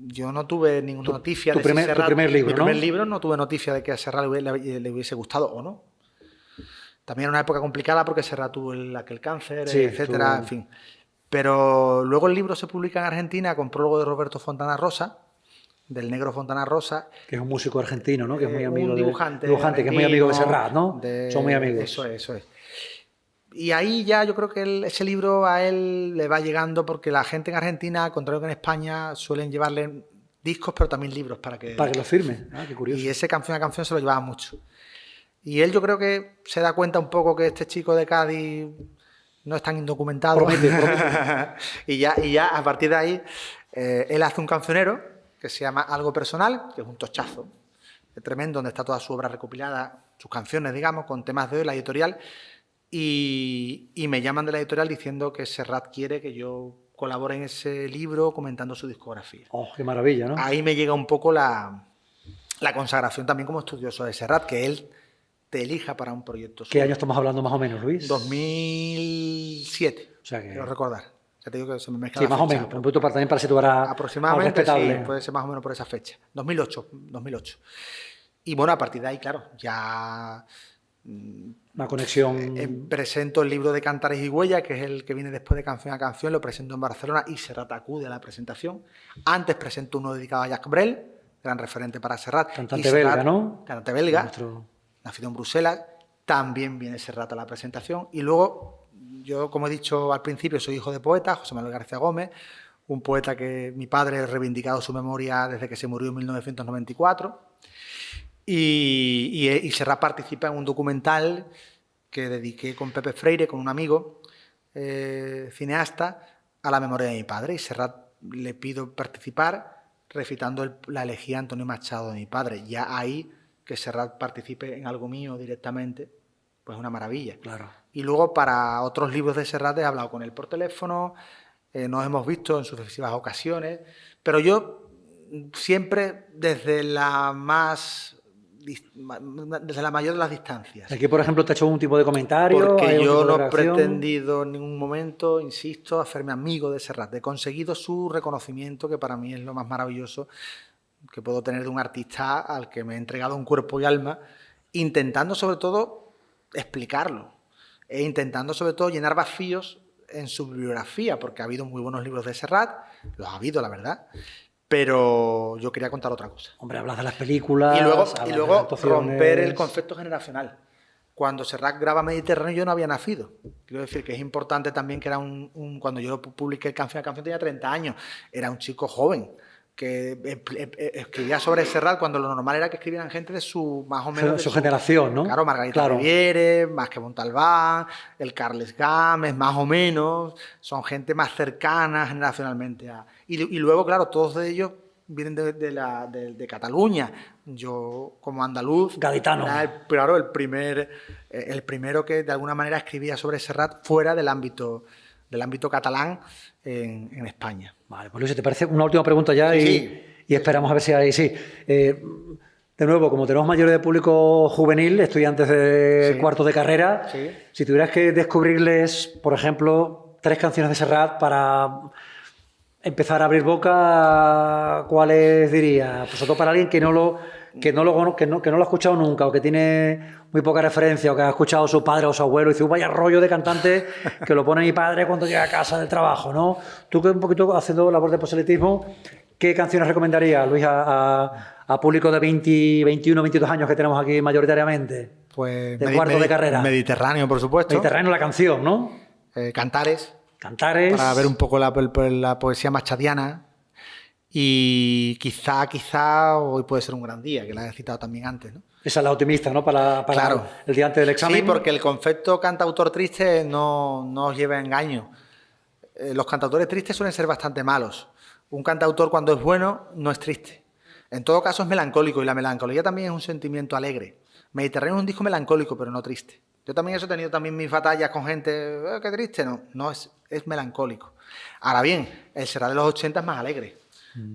Speaker 2: yo no tuve ninguna noticia de
Speaker 1: Serrat. Tu primer libro,
Speaker 2: mi primer libro no tuve noticia de que a Serrat le hubiese gustado o no. También era una época complicada porque Serrat tuvo aquel cáncer, etcétera, en fin. Pero luego el libro se publica en Argentina con prólogo de Roberto Fontana Rosa, del Negro Fontana Rosa.
Speaker 1: Que es un músico argentino, ¿no? Que es muy amigo
Speaker 2: un dibujante
Speaker 1: que es muy amigo de Serrat, ¿no? Son muy amigos.
Speaker 2: Eso es. Y ahí ya yo creo que ese libro a él le va llegando porque la gente en Argentina, al contrario que en España, suelen llevarle discos, pero también libros para que
Speaker 1: los firme. Qué curioso.
Speaker 2: Y ese canción a canción se lo llevaba mucho. Y él yo creo que se da cuenta un poco que este chico de Cádiz no es tan indocumentado.
Speaker 1: Promete.
Speaker 2: y ya a partir de ahí, él hace un cancionero que se llama Algo Personal, que es un tochazo tremendo, donde está toda su obra recopilada, sus canciones, digamos, con temas de hoy, la editorial. Y me llaman de la editorial diciendo que Serrat quiere que yo colabore en ese libro comentando su discografía.
Speaker 1: ¡Oh, qué maravilla!, ¿no?
Speaker 2: Ahí me llega un poco la consagración también como estudioso de Serrat, que él te elija para un proyecto.
Speaker 1: ¿Qué año estamos hablando más o menos, Luis?
Speaker 2: 2007,
Speaker 1: o sea que...
Speaker 2: quiero recordar. Ya te digo que se me mezcla
Speaker 1: sí,
Speaker 2: la
Speaker 1: más
Speaker 2: fecha,
Speaker 1: o menos, un poquito también para situar
Speaker 2: aproximadamente, sí, puede ser más o menos por esa fecha. 2008. Y bueno, a partir de ahí, claro, ya...
Speaker 1: Una conexión...
Speaker 2: presento el libro de Cantares y Huellas, que es el que viene después de Canción a Canción, lo presento en Barcelona y Serrat acude a la presentación. Antes presento uno dedicado a Jacques Brel, gran referente para Serrat.
Speaker 1: Cantante belga, ¿no?
Speaker 2: Cantante belga, nacido en Bruselas. También viene Serrat a la presentación. Y luego, yo, como he dicho al principio, soy hijo de poeta, José Manuel García Gómez, un poeta que mi padre ha reivindicado su memoria desde que se murió en 1994. Y Serrat participa en un documental que dediqué con Pepe Freire, con un amigo cineasta, a la memoria de mi padre. Y Serrat le pido participar recitando la elegía Antonio Machado de mi padre. Ya ahí, que Serrat participe en algo mío directamente, pues es una maravilla.
Speaker 1: Claro.
Speaker 2: Y luego para otros libros de Serrat he hablado con él por teléfono, nos hemos visto en sucesivas ocasiones, pero yo siempre desde la mayor de las distancias.
Speaker 1: Aquí, por ejemplo, te ha hecho un tipo de comentario.
Speaker 2: Porque yo no he pretendido en ningún momento, insisto, hacerme amigo de Serrat. He conseguido su reconocimiento, que para mí es lo más maravilloso que puedo tener de un artista al que me he entregado un cuerpo y alma, intentando sobre todo explicarlo e intentando sobre todo llenar vacíos en su bibliografía, porque ha habido muy buenos libros de Serrat, los ha habido, la verdad. Pero yo quería contar otra cosa.
Speaker 1: Hombre, hablas de las películas...
Speaker 2: Y luego romper el concepto generacional. Cuando Serrat graba Mediterráneo yo no había nacido. Quiero decir que es importante también que era cuando yo publiqué Canción a Canción tenía 30 años. Era un chico joven escribía sobre Serrat cuando lo normal era que escribieran gente de su, más o menos...
Speaker 1: De su generación, ¿no?
Speaker 2: Claro, Margarita
Speaker 1: Claro.
Speaker 2: Riviere, más que Montalbán, el Carles Gámez, más o menos, son gente más cercana generacionalmente. Y luego, claro, todos de ellos vienen de Cataluña. Yo, como andaluz...
Speaker 1: Gaditano.
Speaker 2: Claro, el primero que de alguna manera escribía sobre Serrat fuera del ámbito catalán en España.
Speaker 1: Vale, pues Luis, ¿te parece una última pregunta ya?
Speaker 2: Sí.
Speaker 1: Y esperamos a ver si hay... Sí. De nuevo, como tenemos mayores de público juvenil, estudiantes de cuarto de carrera, si tuvieras que descubrirles, por ejemplo, 3 canciones de Serrat para empezar a abrir boca, ¿cuáles dirías? Pues sobre todo para alguien que no lo ha escuchado nunca, o que tiene muy poca referencia, o que ha escuchado a su padre o su abuelo y dice, vaya rollo de cantante que lo pone mi padre cuando llega a casa del trabajo, ¿no? Tú, que un poquito haciendo labor de proselitismo, ¿qué canciones recomendarías, Luis, a público de 20, 21, 22 años que tenemos aquí mayoritariamente?
Speaker 2: Pues
Speaker 1: de cuarto de carrera.
Speaker 2: Mediterráneo, por supuesto.
Speaker 1: Mediterráneo, la canción, ¿no?
Speaker 2: Cantares.
Speaker 1: Cantares.
Speaker 2: Para ver un poco la poesía machadiana. Y quizá hoy puede ser un gran día, que la he citado también antes, ¿no?
Speaker 1: Esa es la optimista, ¿no? Para
Speaker 2: claro.
Speaker 1: El día antes del examen.
Speaker 2: Sí, porque el concepto cantautor triste no os lleva a engaño. Los cantautores tristes suelen ser bastante malos. Un cantautor, cuando es bueno, no es triste. En todo caso es melancólico, y la melancolía también es un sentimiento alegre. Mediterráneo es un disco melancólico, pero no triste. Yo también he tenido también mis batallas con gente, qué triste, no es melancólico. Ahora bien, el Serrat de los 80 es más alegre.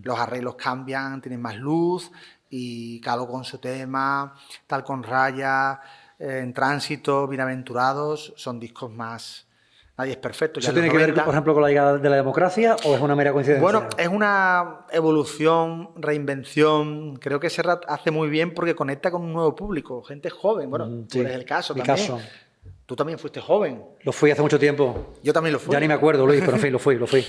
Speaker 2: Los arreglos cambian, tienen más luz, y Caló con su tema, Tal con Raya, En Tránsito, Bienaventurados, son discos más... Nadie es perfecto.
Speaker 1: ¿Eso tiene que ver, por ejemplo, con la llegada de la democracia o es una mera coincidencia?
Speaker 2: Bueno, es una evolución, reinvención. Creo que Serrat hace muy bien porque conecta con un nuevo público, gente joven. Bueno, tú eres el caso también. Caso. Tú también fuiste joven.
Speaker 1: Lo fui hace mucho tiempo.
Speaker 2: Yo también lo fui.
Speaker 1: Ya ni me acuerdo, Luis, pero en fin, lo fui. Bueno,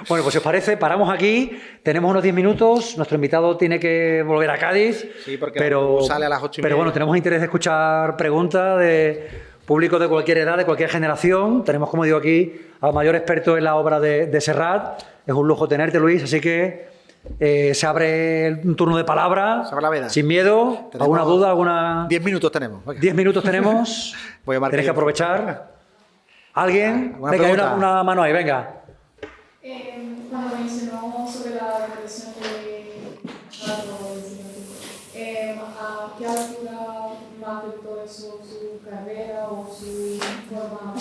Speaker 1: pues si os parece, paramos aquí. Tenemos unos 10 minutos. Nuestro invitado tiene que volver a Cádiz.
Speaker 2: Sí, porque sale a las 8:30.
Speaker 1: Pero bueno, tenemos interés de escuchar preguntas de público de cualquier edad, de cualquier generación. Tenemos, como digo aquí, al mayor experto en la obra de Serrat. Es un lujo tenerte, Luis, así que se abre un turno de palabra.
Speaker 2: Se abre la veda.
Speaker 1: Sin miedo. ¿Alguna duda? ¿Alguna...?
Speaker 2: 10 minutos tenemos.
Speaker 1: Venga. 10 minutos tenemos.
Speaker 2: Voy a marcar.
Speaker 1: Tenéis que aprovechar. ¿Alguien? Venga, hay una mano ahí, venga.
Speaker 3: Cuando mencionó sobre la represión de ¿a qué altura afectó eso su carrera o su forma?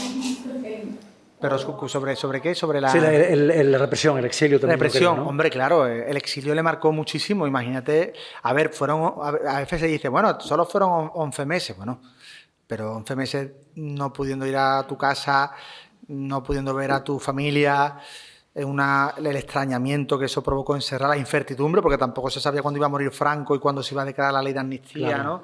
Speaker 2: ¿Pero sobre qué? Sobre la...
Speaker 1: Sí, la represión, el exilio también.
Speaker 2: Represión,
Speaker 1: creo, ¿no?
Speaker 2: Hombre, claro, el exilio le marcó muchísimo. Imagínate, a veces se dice, bueno, solo fueron 11 meses. Bueno, pero 11 meses no pudiendo ir a tu casa, no pudiendo ver a tu familia, el extrañamiento que eso provocó en Serrat, la incertidumbre, porque tampoco se sabía cuándo iba a morir Franco y cuándo se iba a declarar la ley de amnistía, claro. ¿No?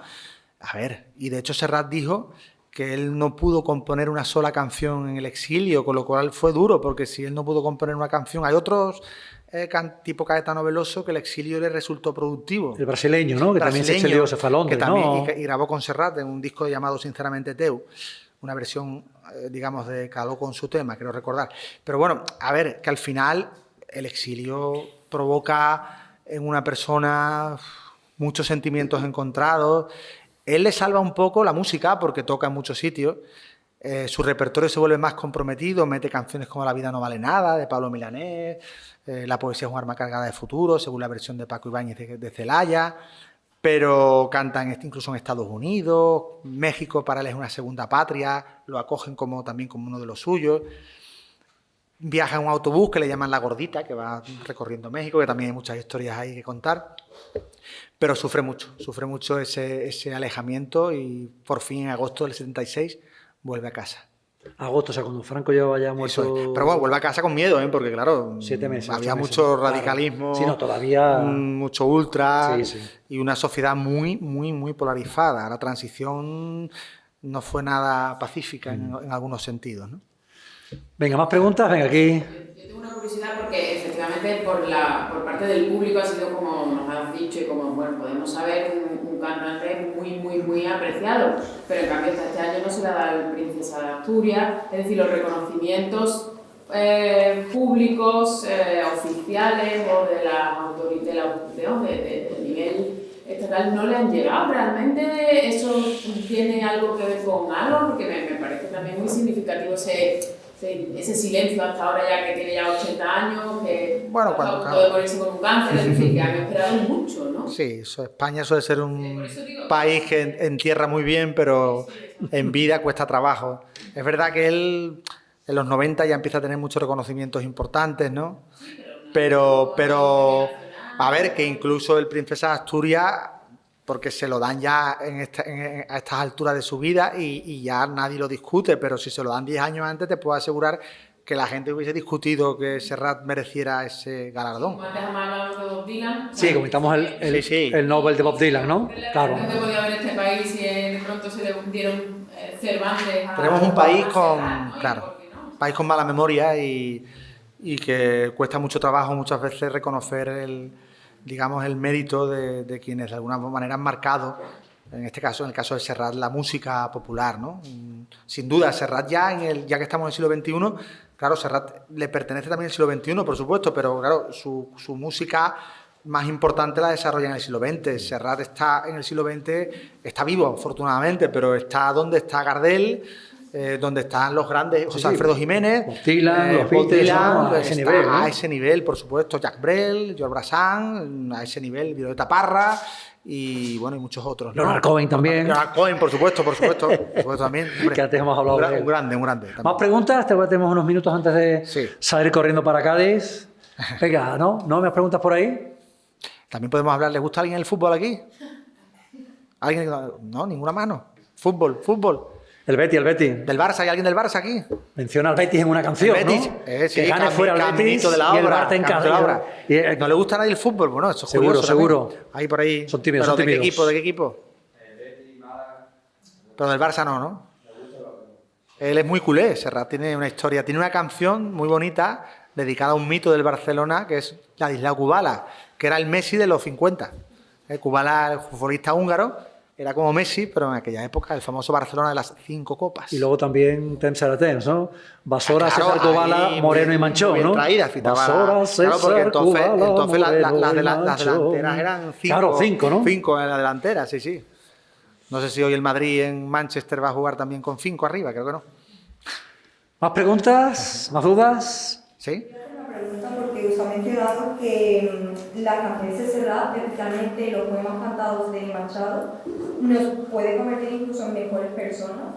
Speaker 2: A ver, y de hecho Serrat dijo que él no pudo componer una sola canción en el exilio, con lo cual fue duro, porque si él no pudo componer una canción, hay otros tipo Caetano Veloso que el exilio le resultó productivo.
Speaker 1: El brasileño, ¿no? Que también se exilió, se fue a Londres, ¿no?
Speaker 2: Y grabó con Serrat en un disco llamado Sinceramente Teu, una versión, digamos, de Caló con su tema, quiero recordar. Pero bueno, a ver, que al final el exilio provoca en una persona muchos sentimientos encontrados. Él le salva un poco la música porque toca en muchos sitios. Su repertorio se vuelve más comprometido, mete canciones como La vida no vale nada, de Pablo Milanés, La poesía es un arma cargada de futuro, según la versión de Paco Ibáñez de Celaya, pero canta incluso en Estados Unidos, México para él es una segunda patria, lo acogen también como uno de los suyos. Viaja en un autobús que le llaman La Gordita, que va recorriendo México, que también hay muchas historias ahí que contar. Pero sufre mucho ese alejamiento y por fin en agosto del 76 vuelve a casa.
Speaker 1: Agosto, o sea, cuando Franco llevaba ya muerto...
Speaker 2: Pero bueno, vuelve a casa con miedo, porque claro,
Speaker 1: 7 meses,
Speaker 2: había mucho radicalismo,
Speaker 1: claro. Sí, no, todavía...
Speaker 2: mucho ultra,
Speaker 1: sí.
Speaker 2: Y una sociedad muy, muy, muy polarizada. La transición no fue nada pacífica en algunos sentidos, ¿no?
Speaker 1: Venga, más preguntas, venga aquí.
Speaker 4: Yo tengo una curiosidad porque efectivamente por parte del público ha sido como nos has dicho y como, bueno, podemos saber un cantante muy, muy, muy apreciado, pero en cambio este año no se le ha dado el Princesa de Asturias, es decir, los reconocimientos públicos, oficiales o de las autoridades de nivel estatal no le han llegado. ¿Realmente eso tiene algo que ver con algo? Porque me parece también muy significativo ese silencio hasta ahora, ya que tiene ya 80 años, que
Speaker 2: Bueno,
Speaker 4: está a punto
Speaker 2: claro.
Speaker 4: de morirse con un cáncer, es decir, que han esperado mucho, ¿no?
Speaker 2: Sí, España suele ser un país que entierra muy bien, pero en vida cuesta trabajo. Es verdad que él en los 90 ya empieza a tener muchos reconocimientos importantes, ¿no? Pero a ver, que incluso el Princesa de Asturias, porque se lo dan ya a estas alturas de su vida y ya nadie lo discute, pero si se lo dan 10 años antes, te puedo asegurar que la gente hubiese discutido que Serrat mereciera ese galardón.
Speaker 4: Como antes hablamos de Bob Dylan.
Speaker 1: Sí, comentamos el Nobel de Bob Dylan, ¿no? Claro.
Speaker 4: ¿Qué podía haber este país si de pronto se le dieron Cervantes a...
Speaker 2: Tenemos un país con,
Speaker 4: ¿no?
Speaker 2: claro,
Speaker 4: ¿Por qué no?
Speaker 2: un país con mala memoria y que cuesta mucho trabajo muchas veces reconocer el mérito de quienes de alguna manera han marcado, en este caso, en el caso de Serrat, la música popular, ¿no? Sin duda, Serrat ya que estamos en el siglo XXI, claro, Serrat le pertenece también al siglo XXI, por supuesto, pero claro, su música más importante la desarrolla en el siglo XX. Serrat está en el siglo XX, está vivo, afortunadamente, pero está donde está Gardel, donde están los grandes, José Alfredo Jiménez,
Speaker 1: Bob Dylan, los Beatles, ¿no? A ese nivel, ¿no?
Speaker 2: A ese nivel, por supuesto, Jacques Brel, George Brassens, a ese nivel, Violeta Parra y bueno, y muchos otros, ¿no?
Speaker 1: Leonard Cohen también.
Speaker 2: Leonard Cohen, por supuesto también. Hombre,
Speaker 1: Que antes hemos hablado de él.
Speaker 2: un grande también.
Speaker 1: ¿Más preguntas? Tenemos unos minutos antes de
Speaker 2: Sí.
Speaker 1: salir corriendo para Cádiz. Venga, ¿no? ¿No me preguntas por ahí?
Speaker 2: También podemos hablar, ¿le gusta a alguien el fútbol aquí? ¿Alguien? No, ninguna mano. Fútbol.
Speaker 1: El Betis.
Speaker 2: ¿Del Barça? ¿Hay alguien del Barça aquí?
Speaker 1: Menciona al Betis en una canción,
Speaker 2: El Betis,
Speaker 1: ¿no?
Speaker 2: sí,
Speaker 1: que gane fuera el Betis
Speaker 2: caminito de la
Speaker 1: y el
Speaker 2: obra,
Speaker 1: Barça en
Speaker 2: caminito de la obra.
Speaker 1: casa.
Speaker 2: ¿No le gusta a nadie el fútbol? Bueno, eso es
Speaker 1: Seguro,
Speaker 2: curioso
Speaker 1: seguro.
Speaker 2: también. Ahí por ahí.
Speaker 1: Son tímidos,
Speaker 2: ¿Pero
Speaker 1: son
Speaker 2: de qué
Speaker 1: tímidos.
Speaker 2: equipo? ¿De qué equipo? Pero del Barça no. Él es muy culé, Serrat tiene una historia, tiene una canción muy bonita dedicada a un mito del Barcelona, que es Ladislao Kubala, que era el Messi de los 50. Kubala, el futbolista húngaro, era como Messi, pero en aquella época, el famoso Barcelona de las 5 copas.
Speaker 1: Y luego también Temps a Temps, ¿no? Basora,
Speaker 2: Claro,
Speaker 1: César Kubala,
Speaker 2: ahí
Speaker 1: Moreno y
Speaker 2: muy
Speaker 1: Manchón,
Speaker 2: bien
Speaker 1: ¿no?
Speaker 2: traída, citaba
Speaker 1: Basora, César,
Speaker 2: claro, porque entonces
Speaker 1: Kubala,
Speaker 2: las
Speaker 1: Moreno y
Speaker 2: las delanteras eran 5.
Speaker 1: Claro, 5, ¿no?
Speaker 2: 5 en la delantera, sí. No sé si hoy el Madrid en Manchester va a jugar también con 5 arriba, creo que no.
Speaker 1: ¿Más preguntas? ¿Más dudas?
Speaker 2: ¿Sí?
Speaker 5: Una pregunta porque os ha mencionado que las canciones de Serrat, especialmente los poemas cantados de Machado, nos puede convertir incluso en mejores personas.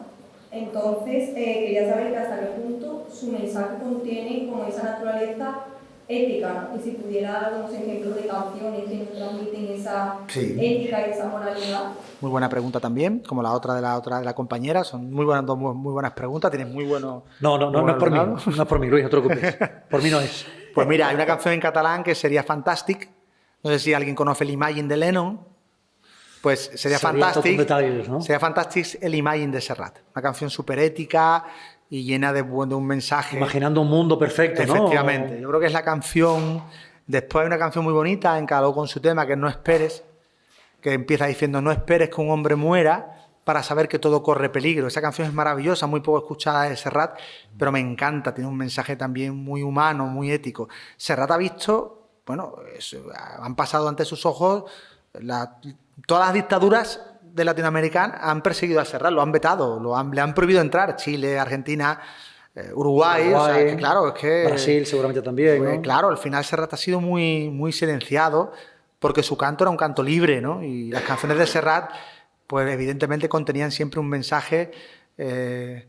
Speaker 5: Entonces, quería saber que hasta qué punto su mensaje contiene como esa naturaleza ética, ¿no? Y si pudiera dar algunos ejemplos de canciones que nos transmiten esa ética y esa moralidad.
Speaker 2: Muy buena pregunta también, como la otra de la compañera. Son muy buenas preguntas. Tienes muy buenos.
Speaker 1: No es por mí. No es por mí, Luis, no te preocupes. Por mí no es.
Speaker 2: Pues mira, hay una canción en catalán que sería Fantastic. No sé si alguien conoce el Imagine de Lennon. Pues sería Fantastic.
Speaker 1: Detalles, ¿no?
Speaker 2: Sería Fantastic el Imagine de Serrat. Una canción súper ética y llena de un mensaje.
Speaker 1: Imaginando un mundo perfecto, ¿no?
Speaker 2: Efectivamente. Yo creo que es la canción. Después hay una canción muy bonita en cada uno con su tema, que es No esperes, que empieza diciendo: no esperes que un hombre muera para saber que todo corre peligro. Esa canción es maravillosa, muy poco escuchada de Serrat, pero me encanta, tiene un mensaje también muy humano, muy ético. Serrat ha visto, han pasado ante sus ojos todas las dictaduras de Latinoamérica han perseguido a Serrat, lo han vetado, le han prohibido entrar, Chile, Argentina, Uruguay, o sea, es que
Speaker 1: Brasil seguramente también, ¿no?
Speaker 2: Claro, al final Serrat ha sido muy, muy silenciado porque su canto era un canto libre, ¿no? Y las canciones de Serrat, pues evidentemente contenían siempre un mensaje,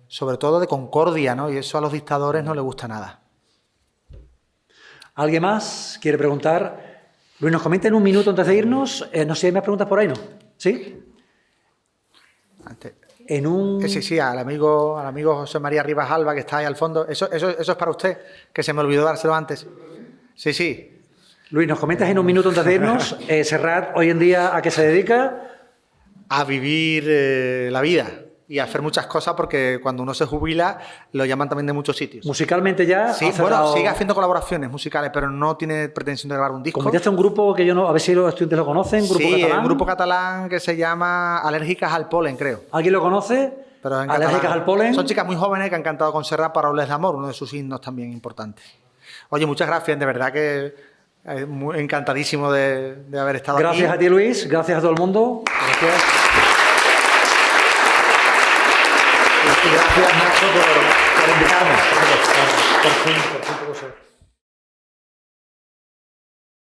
Speaker 2: sobre todo de concordia, ¿no? Y eso a los dictadores no les gusta nada.
Speaker 1: ¿Alguien más quiere preguntar? Luis, nos comenta en un minuto antes de irnos. No sé si hay más preguntas por ahí, ¿no? ¿Sí?
Speaker 2: Antes.
Speaker 1: En un...
Speaker 2: Sí, al amigo José María Rivas Alba, que está ahí al fondo. Eso es para usted, que se me olvidó dárselo antes. Sí.
Speaker 1: Luis, nos comentas en un minuto antes de irnos. Serrat, hoy en día, ¿a qué se dedica?
Speaker 2: A vivir la vida y a hacer muchas cosas, porque cuando uno se jubila lo llaman también de muchos sitios.
Speaker 1: Musicalmente ya...
Speaker 2: Sí, sigue haciendo colaboraciones musicales, pero no tiene pretensión de grabar un disco.
Speaker 1: Comentaste un grupo que yo no... A ver si los estudiantes lo conocen, grupo catalán.
Speaker 2: Un grupo catalán que se llama Alérgicas al Polen, creo.
Speaker 1: ¿Alguien lo conoce?
Speaker 2: Pero en
Speaker 1: alérgicas
Speaker 2: catalán.
Speaker 1: al polen.
Speaker 2: Son chicas muy jóvenes que han cantado con Serrat Paroles d'Amor, uno de sus himnos también importantes. Oye, muchas gracias, de verdad que muy encantadísimo de haber estado aquí.
Speaker 1: Gracias a ti, Luis. Gracias a todo el mundo. Gracias.
Speaker 2: Y gracias, Nacho, por invitarme.